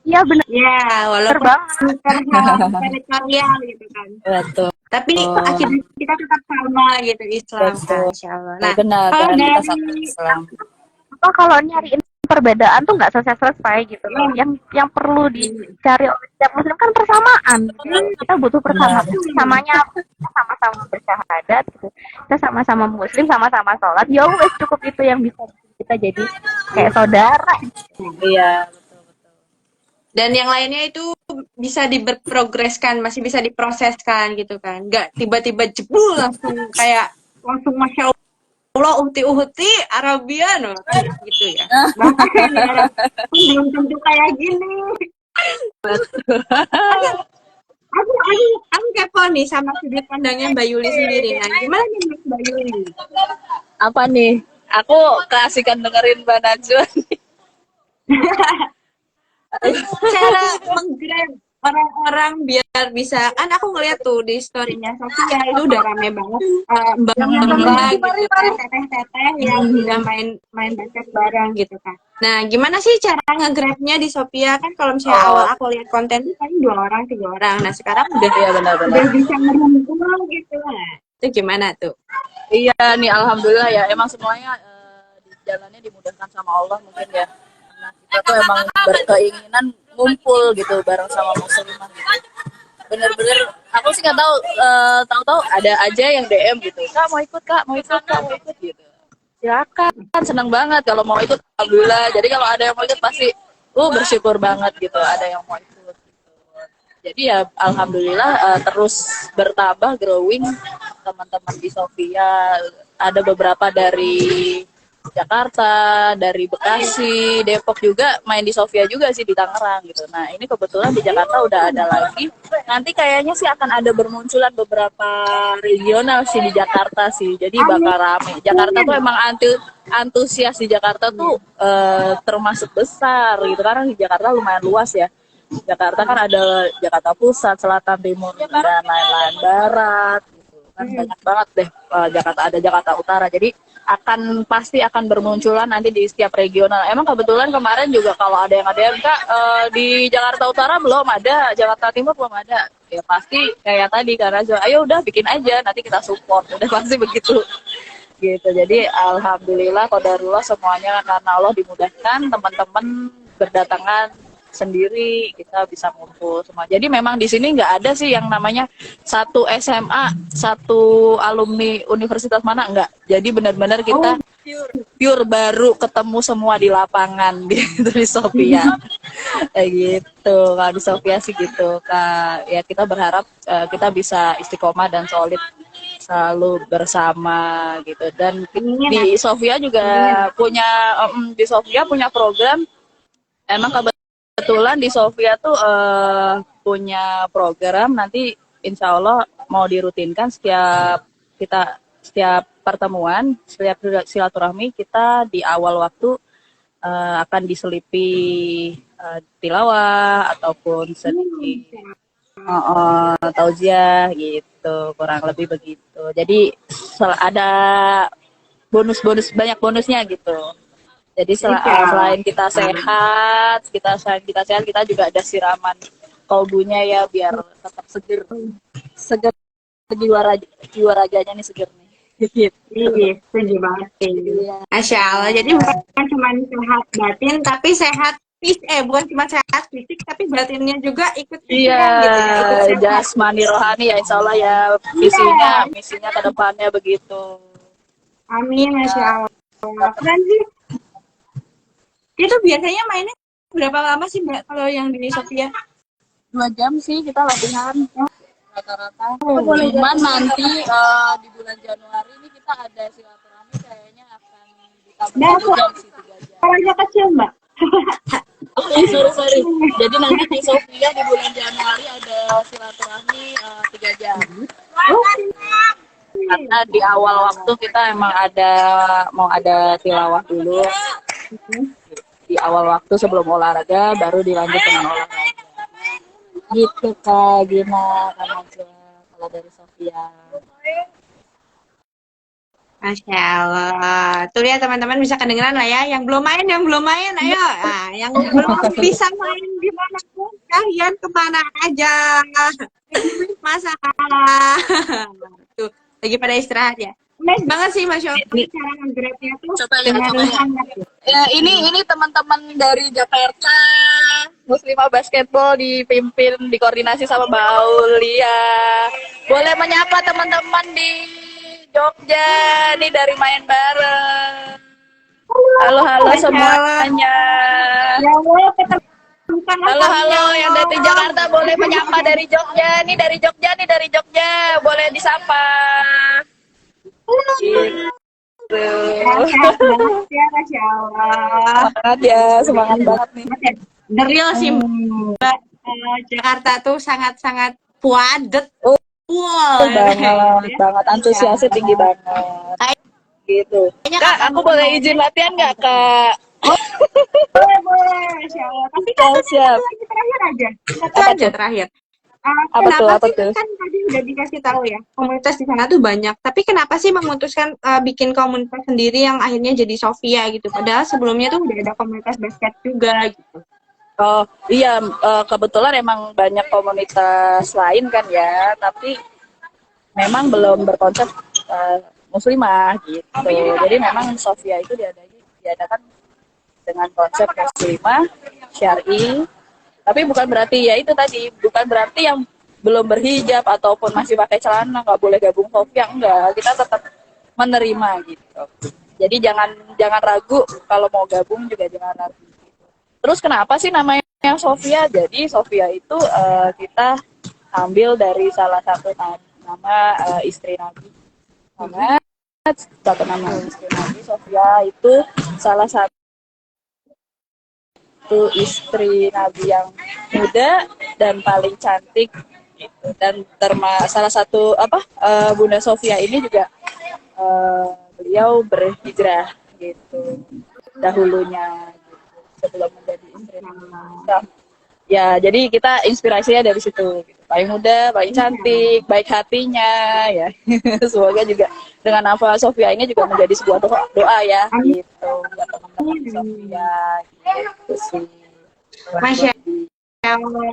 Iya benar. Ya, walaupun teritorial gitu kan. Betul. Tapi akhirnya kita tetap sama gitu Islam kan, insyaallah. Nah, benar kalau kan, kita dari satu Islam. Kalau nyariin perbedaan tuh nggak selesai gitu loh. Yang perlu dicari oleh setiap muslim kan persamaan. Kita butuh persamaan. Samanya kita sama-sama bersyahadat gitu. Kita sama-sama muslim, sama-sama sholat. Ya wes cukup itu yang bisa kita jadi kayak saudara. Iya, betul. Dan yang lainnya itu bisa diberprogreskan, masih bisa diproseskan gitu kan. Nggak tiba-tiba jebul langsung Masya Allah uhti Arabian gitu ya. Makanya belum tentu kayak gini. Aku kepo nih sama sudut pandangnya Mbak Yuli sendiri. Nah, gimana nih Mbak Yuli? Apa nih? Aku keasikan dengerin Mbak Najwa. Cara menggrab orang-orang biar bisa, kan aku ngeliat tuh di story-nya Sofia itu udah rame banget mbak-mbak gitu kan, teteh-teteh yang udah main basket bareng gitu kan. Nah gimana sih cara nge-grabnya di Sofia? Kan kalau misalnya awal aku lihat konten itu paling 2 orang 3 orang, nah sekarang udah udah bisa merangkul gitu. Nah itu gimana tuh? Iya nih, alhamdulillah ya, emang semuanya di jalannya dimudahkan sama Allah mungkin ya, karena kita kita tuh emang berkeinginan ngumpul gitu bareng sama muslimah gitu. Bener-bener aku sih nggak tahu, tahu-tahu ada aja yang DM gitu, kak mau ikut, kak mau ikut, kak mau ikut gitu. Silakan, seneng banget kalau mau ikut, alhamdulillah. Jadi kalau ada yang mau ikut pasti bersyukur banget gitu ada yang mau ikut. Jadi ya alhamdulillah, terus bertambah growing teman-teman di Sofia. Ada beberapa dari Jakarta, dari Bekasi, Depok juga main di Sofia juga sih di Tangerang gitu. Nah ini kebetulan di Jakarta udah ada lagi. Nanti kayaknya sih akan ada bermunculan beberapa regional sih di Jakarta sih. Jadi bakal rame. Jakarta tuh emang antusias di Jakarta tuh termasuk besar gitu. Karena di Jakarta lumayan luas ya. Jakarta kan ada Jakarta Pusat, Selatan, Timur, dan lain-lain, Barat gitu. Kan banyak banget deh, Jakarta, ada Jakarta Utara. Jadi pasti akan bermunculan nanti di setiap regional. Emang kebetulan kemarin juga kalau ada yang Kak, di Jakarta Utara belum ada, Jakarta Timur belum ada. Ya pasti kayak tadi karena ayo udah bikin aja, nanti kita support. Udah pasti begitu. Gitu. Jadi alhamdulillah qadarullah semuanya karena Allah dimudahkan, teman-teman berdatangan sendiri, kita bisa ngumpul semua. Jadi memang di sini nggak ada sih yang namanya satu SMA, satu alumni universitas mana, nggak. Jadi benar-benar kita pure baru ketemu semua di lapangan gitu di Sofia. Kayak gitu. Kalau di Sofia sih gitu. Kak, ya kita berharap kita bisa istiqomah dan solid selalu bersama gitu. Dan di Sofia juga punya program. Emang kebetulan di Sofia tuh punya program nanti insya Allah mau dirutinkan setiap pertemuan, setiap silaturahmi kita di awal waktu akan diselipi tilawah ataupun sedikit tauziah gitu, kurang lebih begitu. Jadi ada banyak bonusnya gitu. Jadi selain kita sehat, kita juga ada siraman kolbunya ya biar tetap seger jiwa raganya nih seger nih. Gitu. Iya, setuju banget sih. Masya Allah. Jadi bukan cuma sehat batin, tapi bukan cuma sehat fisik, tapi batinnya juga ikut pikiran gitu ya. Ikut sehat. Jasmani rohani ya insya Allah ya misinya ke depannya begitu. Amin, Masya Allah. Keren sih. Itu biasanya mainnya berapa lama sih Mbak kalau yang di Sofia? 2 jam sih kita latihan rata-rata. Cuman nanti di bulan Januari ini kita ada silaturahmi kayaknya akan ditambah 1 jam sih 3 jam. Orangnya kecil Mbak. Sorry. Jadi nanti di Sofia di bulan Januari ada silaturahmi 3 jam. Karena di awal waktu kita emang mau ada tilawah dulu. Di awal waktu sebelum olahraga baru dilanjut dengan olahraga. Gitu Kak Gina, kalau dari Sofia. Masya Allah. Tuh ya teman-teman bisa kedengeran lah ya. Yang belum main, ayo. Nah, yang belum bisa main di mana pun, kalian kemana aja. Masalah. Tuh, lagi pada istirahat ya. Nice banget sih Masya Allah cara nge-grabnya tuh. Coba lihat. Ya, ini teman-teman dari Jakarta Muslimah Basketball dikoordinasi sama Mbak Aulia. Boleh menyapa teman-teman di Jogja nih dari main bareng. Halo semuanya. Halo yang dari Jakarta boleh menyapa dari Jogja. Nih dari Jogja boleh disapa. Masya Allah. Semangat banget nih. The real sih Mbak. Jakarta tuh sangat-sangat padat. Banget antusiasnya tinggi banget. Gitu. Kak, aku boleh izin latihan nggak Kak? Boleh, Masya Allah. Tapi kan lagi terakhir aja. Terakhir. Kenapa sih kan tadi udah dikasih tahu ya komunitas di sana tuh banyak, tapi kenapa sih memutuskan bikin komunitas sendiri yang akhirnya jadi Sofia gitu, padahal sebelumnya tuh udah ada komunitas basket juga gitu. Oh iya, kebetulan emang banyak komunitas lain kan ya, tapi memang belum berkonsep muslimah gitu. Jadi memang Sofia itu diadakan dengan konsep muslimah syar'i. Tapi bukan berarti ya itu tadi, bukan berarti yang belum berhijab ataupun masih pakai celana nggak boleh gabung Sofia, enggak. Kita tetap menerima gitu. Jadi jangan jangan ragu kalau mau gabung juga jangan ragu. Terus kenapa sih namanya Sofia? Jadi Sofia itu kita ambil dari salah satu nama istri Nabi Muhammad. Satu nama istri Nabi Sofia itu salah satu istri Nabi yang muda dan paling cantik gitu. Dan salah satu Bunda Sofia ini juga beliau berhijrah gitu dahulunya gitu, sebelum menjadi istri Nabi. Ya, jadi kita inspirasinya dari situ. Gitu. Paling muda, paling cantik, baik hatinya, ya. Semoga juga dengan nama Sofia ini juga menjadi sebuah doa ya, gitu. Buat teman-teman Sofia, gitu sih. Masya Allah.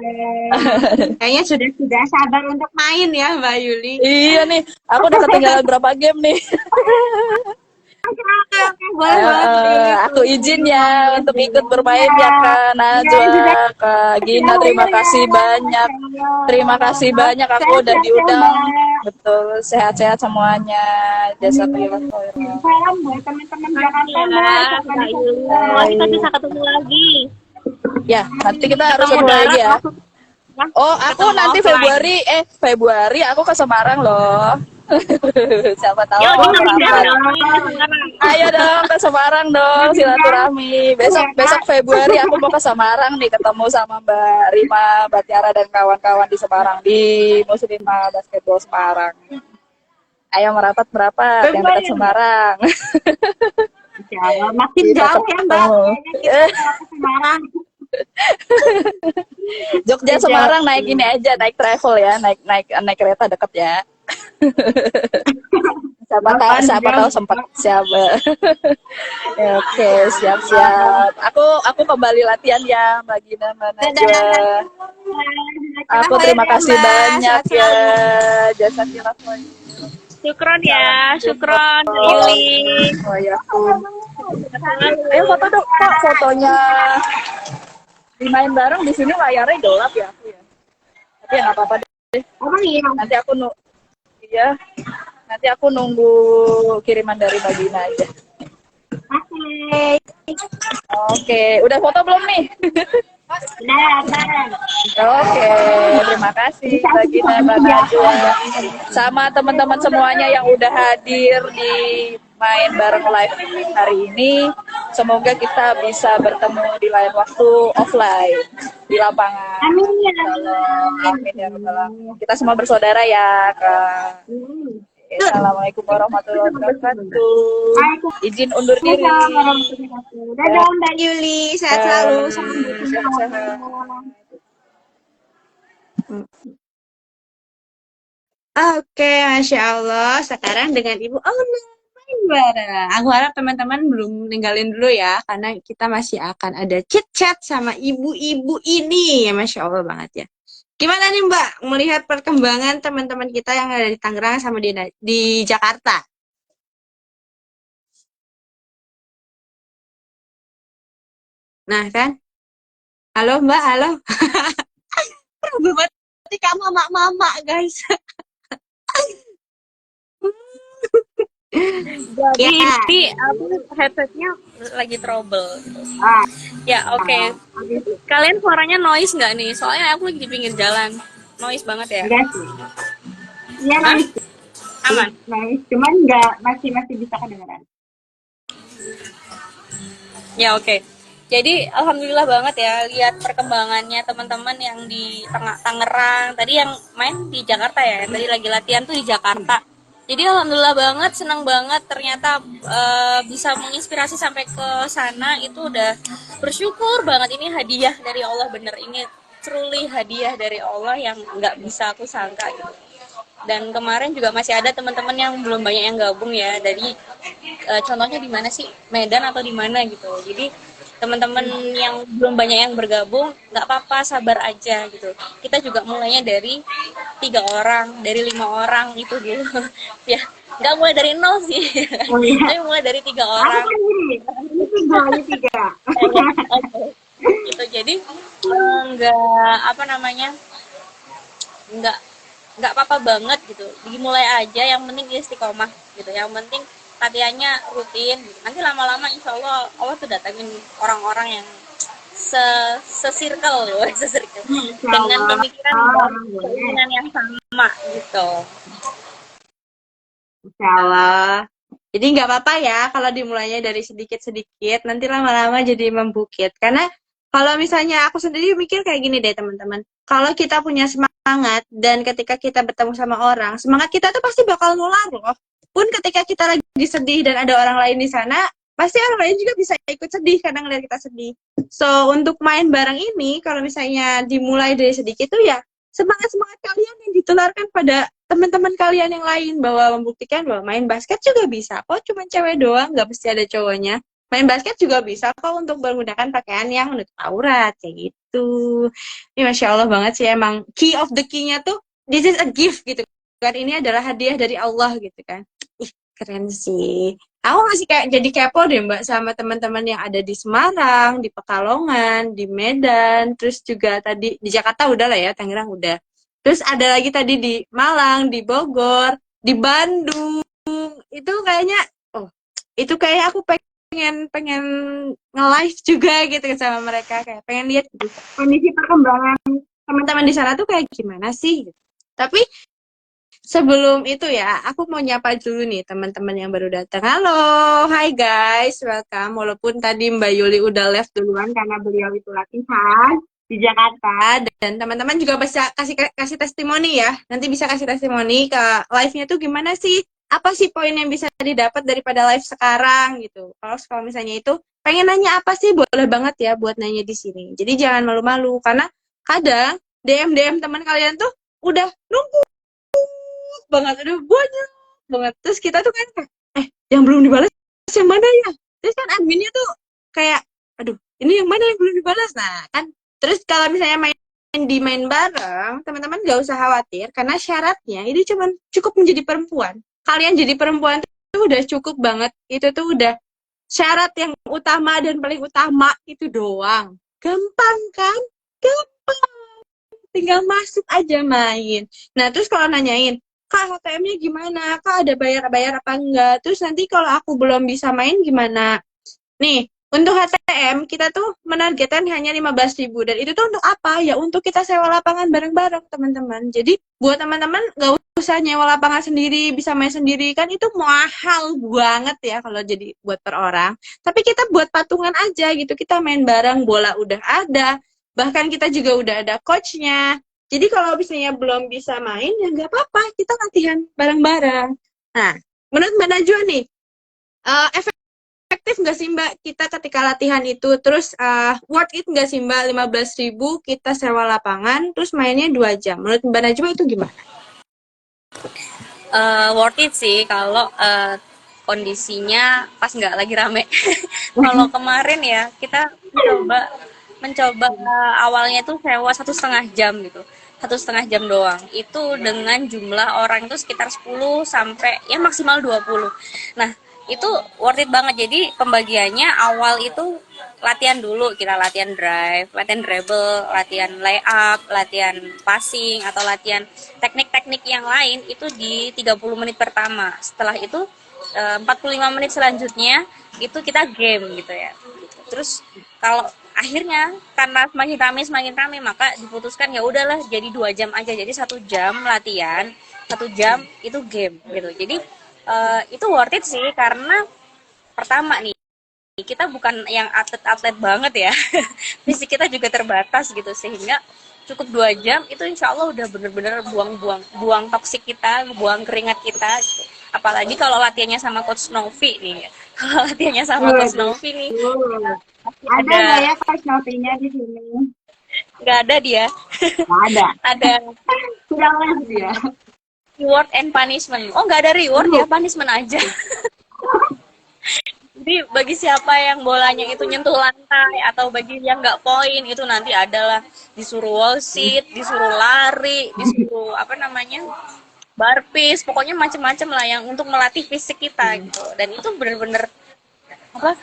Kayaknya sudah sabar untuk main ya, Mbak Yuli. Iya nih, aku udah ketinggalan berapa game nih. Boleh banget. Aku izin ya untuk ikut bermain ya Kak Najwa, Kak Gina, terima kasih banyak. Terima kasih banyak aku udah diundang. Betul, sehat-sehat semuanya. Jazakallah khairan. Salam buat teman-teman Jakarta, Mbak. Semoga kita bisa ketemu lagi. Ya, nanti kita harus ketemu lagi ya. Oh, aku nanti Februari aku ke Semarang loh. Siapa tahu aku merapat. Ayo dong ke Semarang dong, silaturahmi. Besok Februari aku mau ke Semarang nih ketemu sama Mbak Rima Batiara dan kawan-kawan di Semarang di Muslimah Basketball Semarang. Ayo merapat yang dekat Semarang. Makin jauh ya Mbak. Kita ke Semarang. Jogja Semarang naik ini aja, naik travel ya, naik kereta deket ya. siapa tahu sempat siapa. Ya, oke, siap. Aku kembali latihan ya, Mbak Gina, Mbak Najwa. Aku terima kasih banyak ya, jazakallah khairan. Syukron ya, syukron Yuli. Oh ya. Ayo foto dong, Kak, fotonya. Dimain bareng di sini layarnya gelap ya aku ya. Tapi ya nggak apa-apa deh. Iya. Nanti aku nunggu kiriman dari Mbak Gina aja. Oke. Udah foto belum nih? Nah. Oke, terima kasih Mbak Gina, Mbak Najwa, sama teman-teman semuanya yang udah hadir di main bareng live hari ini. Semoga kita bisa bertemu di lain waktu offline di lapangan. Amin ya. Amin ya rabbal alamin. Kita semua bersaudara ya, Kak. Assalamualaikum warahmatullahi wabarakatuh. Izin undur diri. Dadah Mbak Yuli, sehat selalu. Sehat-sehat. Oke, Masya Allah. Sekarang dengan Ibu Ona main bareng. Aku harap teman-teman belum ninggalin dulu ya, karena kita masih akan ada chit-chat sama ibu-ibu ini. Ya, Masya Allah banget ya. Gimana nih Mbak, melihat perkembangan teman-teman kita yang ada di Tangerang sama di Jakarta? Nah kan? Halo Mbak, halo. Berarti kamu mama guys. Jadi Ya. ini aku headsetnya lagi trouble. Ya oke. Kalian suaranya noise nggak nih? Soalnya aku lagi di pinggir jalan. Noise banget ya? Enggak sih. Iya, nice. Aman. Nice. Cuman enggak masih bisa kedengeran. Ya oke. Jadi alhamdulillah banget ya lihat perkembangannya teman-teman yang di Tangerang. Tadi yang main di Jakarta ya. Tadi lagi latihan tuh di Jakarta. Jadi alhamdulillah banget, senang banget ternyata bisa menginspirasi sampai ke sana. Itu udah bersyukur banget, ini hadiah dari Allah, bener, ini truly hadiah dari Allah yang nggak bisa aku sangka gitu. Dan kemarin juga masih ada teman-teman yang belum banyak yang gabung ya. Jadi contohnya di mana sih, Medan atau di mana gitu. Jadi teman-teman yang belum banyak yang bergabung, nggak apa-apa, sabar aja gitu. Kita juga mulainya dari 3 orang, dari 5 orang itu dulu. Ya, nggak mulai dari nol sih, Oh iya, tapi mulai dari 3 aku orang. kan gini, ini tiga. Oke. Gitu, jadi nggak apa namanya, nggak nggak apa-apa banget gitu, dimulai aja, yang penting istiqomah gitu, yang penting latihannya rutin gitu. Nanti lama-lama insya Allah Allah tuh datangin orang-orang yang se-circle loh, se-circle Insya dengan Allah, pemikiran dan boleh. keinginan yang sama gitu. Insya Allah. Jadi nggak apa-apa ya kalau dimulainya dari sedikit-sedikit, nanti lama-lama jadi membukit. Karena kalau misalnya aku sendiri mikir kayak gini deh teman-teman, kalau kita punya semangat dan ketika kita bertemu sama orang, semangat kita tuh pasti bakal nular loh. Pun ketika kita lagi sedih dan ada orang lain di sana, pasti orang lain juga bisa ikut sedih karena ngeliat kita sedih. So, untuk main bareng ini, kalau misalnya dimulai dari sedikit tuh ya, semangat-semangat kalian yang ditularkan pada teman-teman kalian yang lain, bahwa membuktikan bahwa main basket juga bisa kok, cuma cewek doang, nggak mesti ada cowoknya. Main basket juga bisa kok untuk menggunakan pakaian yang menutup aurat, kayak gitu. Ini Masya Allah banget sih, emang key of the key-nya tuh, this is a gift gitu kan, ini adalah hadiah dari Allah gitu kan. Ih, keren sih. Aku masih kayak jadi kepo deh Mbak sama teman-teman yang ada di Semarang, di Pekalongan, di Medan, terus juga tadi di Jakarta udah lah ya, Tangerang udah. Terus ada lagi tadi di Malang, di Bogor, di Bandung. Itu kayaknya, oh, itu kayak aku pengen pengen nge-live juga gitu sama mereka, kayak pengen lihat gitu, kondisi perkembangan teman-teman di sana tuh kayak gimana sih gitu. Tapi sebelum itu ya, aku mau nyapa dulu nih teman-teman yang baru datang. Halo, hai guys, welcome. Walaupun tadi Mbak Yuli udah left duluan karena beliau itu latihan di Jakarta, dan teman-teman juga bisa kasih kasih testimoni ya. Nanti bisa kasih testimoni ke live-nya tuh gimana sih? Apa sih poin yang bisa didapat daripada live sekarang gitu. Kalau misalnya itu pengen nanya apa sih, boleh banget ya buat nanya di sini. Jadi jangan malu-malu karena kadang DM teman kalian tuh udah nunggu banget, udah banyak banget, terus kita tuh kan kayak, yang belum dibalas yang mana ya, terus kan adminnya tuh kayak, aduh ini yang mana yang belum dibalas. Nah kan, terus kalau misalnya main bareng teman-teman gak usah khawatir karena syaratnya ini cuma cukup menjadi perempuan. Kalian jadi perempuan tuh udah cukup banget, itu tuh udah syarat yang utama dan paling utama, itu doang. Gampang kan, gampang, tinggal masuk aja main. Nah, terus kalau nanyain, Kak, HTM-nya gimana? Kak, ada bayar-bayar apa enggak? Terus nanti kalau aku belum bisa main gimana? Nih, untuk HTM kita tuh menargetkan hanya 15.000, dan itu tuh untuk apa? Ya untuk kita sewa lapangan bareng-bareng, teman-teman. Jadi, buat teman-teman nggak usah nyewa lapangan sendiri, bisa main sendiri, kan itu mahal banget ya kalau jadi buat per orang. Tapi kita buat patungan aja gitu, kita main bareng, bola udah ada, bahkan kita juga udah ada coachnya. Jadi kalau misalnya belum bisa main, ya nggak apa-apa, kita latihan bareng-bareng. Nah, menurut Mbak Najwa nih, efektif nggak sih Mbak kita ketika latihan itu? Terus worth it nggak sih Mbak 15.000 kita sewa lapangan, terus mainnya 2 jam? Menurut Mbak Najwa itu gimana? Worth it sih kalau kondisinya pas nggak lagi rame. Kalau kemarin ya kita mencoba awalnya tuh sewa 1,5 jam gitu, 1,5 jam doang, itu dengan jumlah orang itu sekitar 10 sampai ya maksimal 20. Nah itu worth it banget. Jadi pembagiannya awal itu latihan dulu, kita latihan drive, latihan dribble, latihan layup, latihan passing, atau latihan teknik-teknik yang lain itu di 30 menit pertama. Setelah itu 45 menit selanjutnya itu kita game gitu ya. Terus kalau akhirnya karena semakin rame maka diputuskan ya udahlah jadi 2 jam aja. Jadi 1 jam latihan, 1 jam itu game gitu. Jadi itu worth it sih karena pertama nih kita bukan yang atlet-atlet banget ya. Fisik kita juga terbatas gitu, sehingga cukup 2 jam itu insya Allah udah bener-bener buang toksik kita, buang keringat kita gitu. Apalagi kalau latihannya sama Coach Novi nih. Kalau latihannya sama Coach Novi nih Ada ada, nggak ya Coach Novinya di sini? nggak ada dia. Nggak ada. Ada Sudah les dia. reward and punishment. Oh nggak ada reward ya, punishment aja. Jadi bagi siapa yang bolanya itu nyentuh lantai atau bagi yang nggak poin itu nanti adalah disuruh wall sit, disuruh lari, disuruh apa namanya, barpees, pokoknya macam-macam lah yang untuk melatih fisik kita gitu. Dan itu bener-bener apa,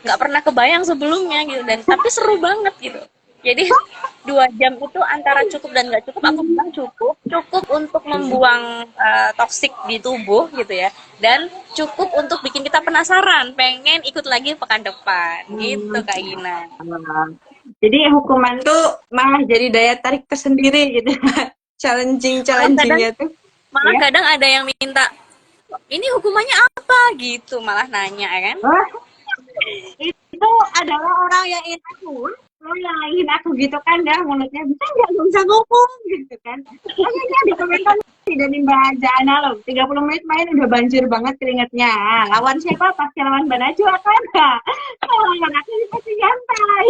nggak pernah kebayang sebelumnya gitu, dan tapi seru banget gitu. Jadi 2 jam itu antara cukup dan nggak cukup, aku bilang cukup, cukup untuk membuang toksik di tubuh gitu ya, dan cukup untuk bikin kita penasaran, pengen ikut lagi pekan depan gitu Kak Gina. Jadi hukuman tuh malah jadi daya tarik tersendiri gitu. Malah kadang, Challengingnya tuh malah ya. kadang ada yang minta, ini hukumannya apa gitu, malah nanya kan. Wah, itu adalah orang yang ingin aku. Lo yang ingin aku gitu kan dah mulutnya bisa nggak bisa ngomong gitu kan. Makanya di komentar tidak nimba aja analog 30 menit main udah banjir banget keringatnya. Lawan siapa? Pasti lawan Banajwa kan. Kalau lawan aku pasti santai.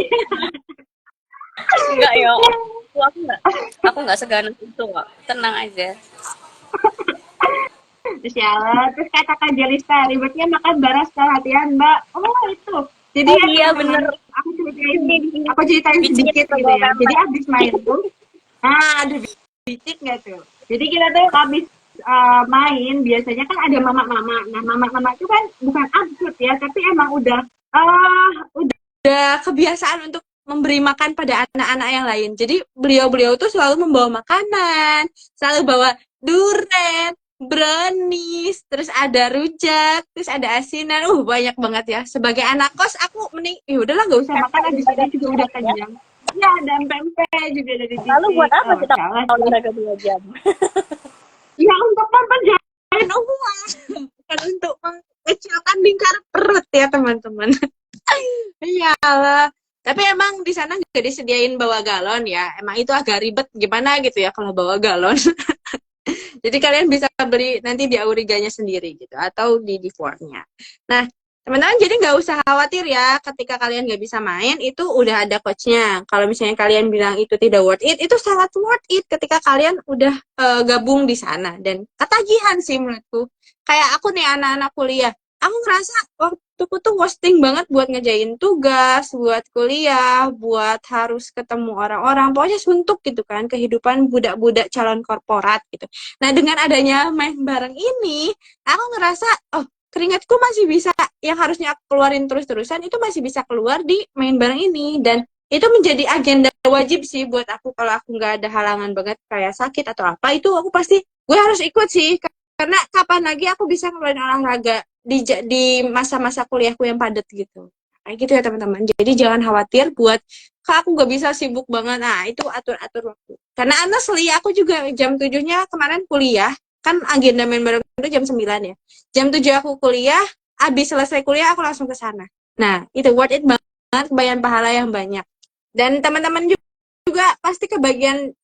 Enggak ya, aku nggak seganas itu kok, tenang aja. Terus ya Allah, terus kata Kak Jelista, ribetnya makan baras latihan Mbak. Oh itu. Jadi Oh ya iya teman-teman, bener, aku ceritain bicinya sedikit di gitu bawah ya. Jadi pempek. abis main tuh, ada bicik nggak tuh? Jadi kita tuh abis main, biasanya kan ada mama-mama. Nah mama-mama itu kan bukan absurd ya, tapi emang udah kebiasaan untuk memberi makan pada anak-anak yang lain. Jadi beliau-beliau tuh selalu membawa makanan, selalu bawa durian, brownies, terus ada rujak, terus ada asinan. Banyak banget ya. Sebagai anak kos, aku mending, udahlah gak usah makan, abis ini juga udah kenyang. Ya, dan pempek juga dari Lalu buat titik. apa Oh, kita salah sih. olahraga 2 jam? Ya, untuk memperjalan uang. Bukan untuk mengecilkan lingkar perut ya, teman-teman. Iyalah. Tapi emang di sana nggak disediain bawa galon ya. Emang itu agak ribet gimana gitu ya kalau bawa galon. Jadi kalian bisa beli nanti di Auriganya sendiri gitu atau di Fordnya. Nah, teman-teman jadi nggak usah khawatir ya ketika kalian nggak bisa main itu udah ada coachnya. Kalau misalnya kalian bilang itu tidak worth it, itu sangat worth it ketika kalian udah gabung di sana dan ketagihan sih menurutku. Kayak aku nih anak-anak kuliah, aku ngerasa waktuku tuh wasting banget buat ngejain tugas, buat kuliah, buat harus ketemu orang-orang, pokoknya suntuk gitu kan kehidupan budak-budak calon korporat gitu. Nah, dengan adanya main bareng ini, aku ngerasa, oh, keringatku masih bisa, yang harusnya aku keluarin terus-terusan, itu masih bisa keluar di main bareng ini. Dan itu menjadi agenda wajib sih buat aku, kalau aku nggak ada halangan banget, kayak sakit atau apa, itu aku pasti, gue harus ikut sih. Karena kapan lagi aku bisa ngeluarin olahraga di masa-masa kuliahku yang padat gitu. Kayak gitu ya teman-teman. Jadi jangan khawatir buat, Kak, aku nggak bisa sibuk banget. Nah, itu atur-atur waktu. Karena honestly, aku juga jam 7-nya kemarin kuliah, kan agenda main bareng itu jam 9 ya. Jam 7 aku kuliah, habis selesai kuliah aku langsung ke sana. Nah, itu worth it banget, kebayaan pahala yang banyak. Dan teman-teman juga pasti kebagian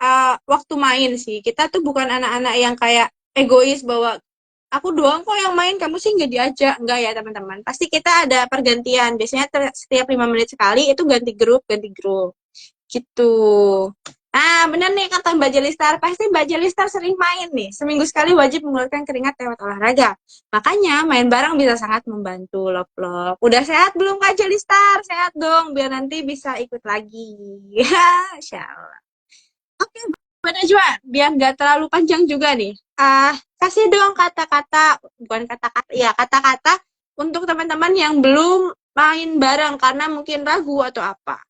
waktu main sih. Kita tuh bukan anak-anak yang kayak egois bahwa aku doang kok yang main, kamu sih nggak diajak. Enggak ya teman-teman. Pasti kita ada pergantian. Biasanya setiap 5 menit sekali itu ganti grup, gitu. Ah, bener nih kata Mbak Jelistar. Pasti Mbak Jelistar sering main nih. Seminggu sekali wajib mengeluarkan keringat lewat olahraga. Makanya main bareng bisa sangat membantu lop-lop. Udah sehat belum Kak Jelistar? Sehat dong, biar nanti bisa ikut lagi. Ya, Insya Allah. Oke, Mbak Najwa, biar nggak terlalu panjang juga nih. Kasih dong kata-kata, bukan kata-kata, ya kata-kata untuk teman-teman yang belum main bareng karena mungkin ragu atau apa.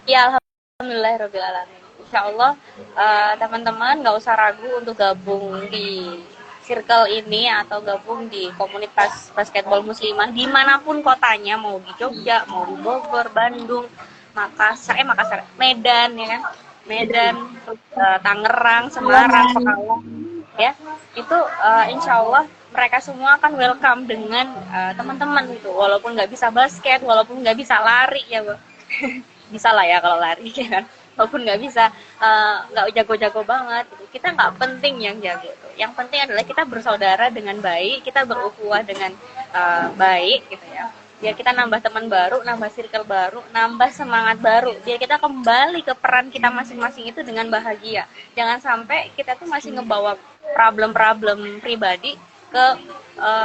Ya alhamdulillahirobbilalamin. Insya Allah teman-teman nggak usah ragu untuk gabung di circle ini atau gabung di komunitas basketball muslimah dimanapun kotanya, mau di Jogja, mau di Bogor, Bandung, Makassar, Medan ya kan, Medan, Tangerang, Semarang, Pekalongan, ya itu insya Allah mereka semua akan welcome dengan teman-teman gitu, walaupun nggak bisa basket, walaupun nggak bisa lari ya Bu. Bisa lah ya kalau lari ya kan, walaupun nggak bisa, nggak jago-jago banget gitu. Kita nggak penting yang jago tuh, yang penting adalah kita bersaudara dengan baik, kita berukhuwah dengan baik gitu ya, biar kita nambah teman baru, nambah circle baru, nambah semangat baru, biar kita kembali ke peran kita masing-masing itu dengan bahagia. Jangan sampai kita tuh masih ngebawa problem-problem pribadi ke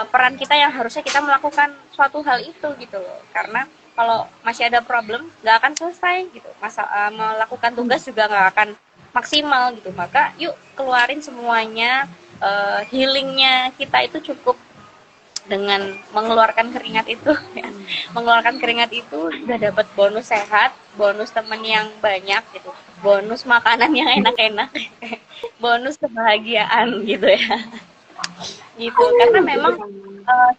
peran kita yang harusnya kita melakukan suatu hal itu gitu loh. Karena kalau masih ada problem nggak akan selesai gitu, melakukan tugas juga nggak akan maksimal gitu. Maka yuk keluarin semuanya, healingnya kita itu cukup dengan mengeluarkan keringat itu ya. Mengeluarkan keringat itu udah dapat bonus sehat, bonus temen yang banyak gitu, bonus makanan yang enak-enak, bonus kebahagiaan gitu ya. Gitu karena memang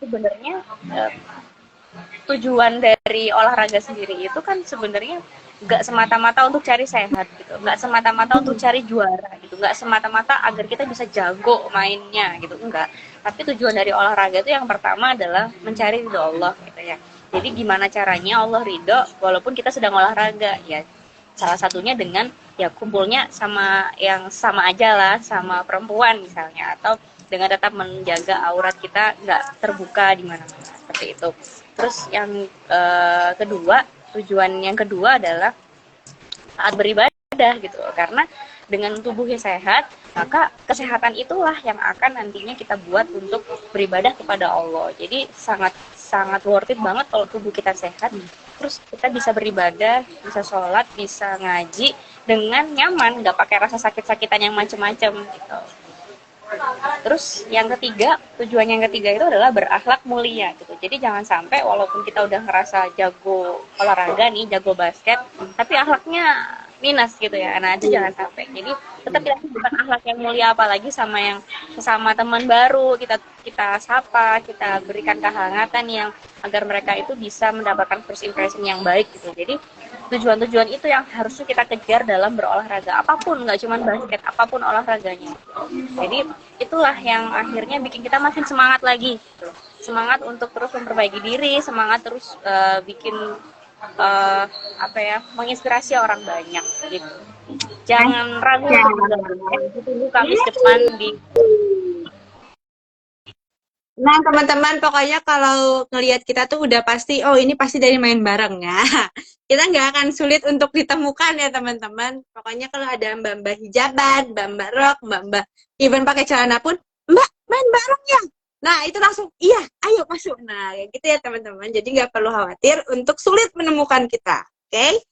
sebenarnya tujuan dari olahraga sendiri itu kan sebenarnya nggak semata-mata untuk cari sehat gitu, nggak semata-mata untuk cari juara gitu, nggak semata-mata agar kita bisa jago mainnya gitu, enggak. Tapi tujuan dari olahraga itu yang pertama adalah mencari ridho Allah gitu ya. Jadi gimana caranya Allah ridho walaupun kita sedang olahraga ya, salah satunya dengan ya kumpulnya sama yang sama aja lah, sama perempuan misalnya, atau dengan tetap menjaga aurat kita nggak terbuka di mana-mana seperti itu. Terus yang kedua, tujuan yang kedua adalah saat beribadah gitu, karena dengan tubuhnya sehat, maka kesehatan itulah yang akan nantinya kita buat untuk beribadah kepada Allah. Jadi sangat sangat worth it banget kalau tubuh kita sehat, terus kita bisa beribadah, bisa sholat, bisa ngaji dengan nyaman, nggak pakai rasa sakit-sakitan yang macem-macem gitu. Terus yang ketiga, tujuan yang ketiga itu adalah berakhlak mulia gitu. Jadi jangan sampai walaupun kita udah ngerasa jago olahraga nih, jago basket, tapi akhlaknya minus gitu ya. Nah, itu jangan sampai. Jadi tetap kita bukan akhlak yang mulia, apalagi sama yang sesama teman baru, kita sapa, kita berikan kehangatan yang agar mereka itu bisa mendapatkan first impression yang baik gitu. Jadi tujuan-tujuan itu yang harusnya kita kejar dalam berolahraga apapun, nggak cuma basket, apapun olahraganya. Jadi itulah yang akhirnya bikin kita makin semangat lagi gitu. Semangat untuk terus memperbaiki diri, semangat terus bikin menginspirasi orang banyak gitu. Jangan ragu untuk tunggu Kamis depan di. Nah, teman-teman, pokoknya kalau ngelihat kita tuh udah pasti, oh ini pasti dari main bareng ya. Kita nggak akan sulit untuk ditemukan ya, teman-teman. Pokoknya kalau ada mbak-mbak hijaban, mbak-mbak rok, mbak-mbak even pakai celana pun, mbak main bareng ya. Nah, itu langsung, iya, ayo masuk. Nah, kayak gitu ya, teman-teman. Jadi nggak perlu khawatir untuk sulit menemukan kita. Oke?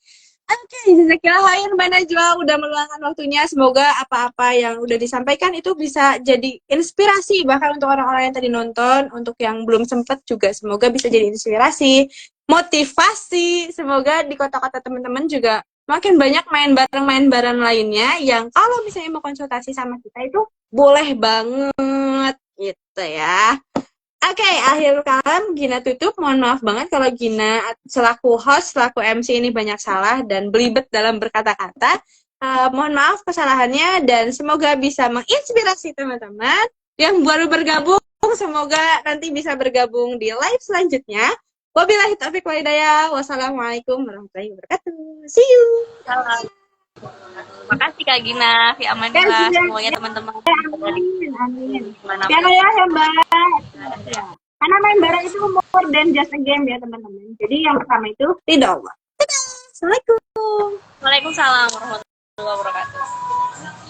Oke, jazakallah khair Mbak Najwa udah meluangkan waktunya. Semoga apa-apa yang udah disampaikan itu bisa jadi inspirasi bahkan untuk orang-orang yang tadi nonton, untuk yang belum sempat juga semoga bisa jadi inspirasi, motivasi. Semoga di kota-kota teman-teman juga makin banyak main bareng lainnya yang kalau misalnya mau konsultasi sama kita itu boleh banget gitu ya. Oke, akhir kalam Gina tutup. Mohon maaf banget kalau Gina selaku host, selaku MC ini banyak salah dan belibet dalam berkata-kata. Mohon maaf kesalahannya dan semoga bisa menginspirasi teman-teman yang baru bergabung. Semoga nanti bisa bergabung di live selanjutnya. Wabillahi taufiq wal hidayah. Wassalamualaikum warahmatullahi wabarakatuh. See you. Salam. Makasih Kak Gina, fi amanillah, semuanya teman-teman. Amin. Jangan ya Mbak. Ya. Karena main bareng itu more than just a game ya teman-teman. Jadi yang pertama itu tidak Allah. Assalamualaikum. Waalaikumsalam warahmatullahi wabarakatuh.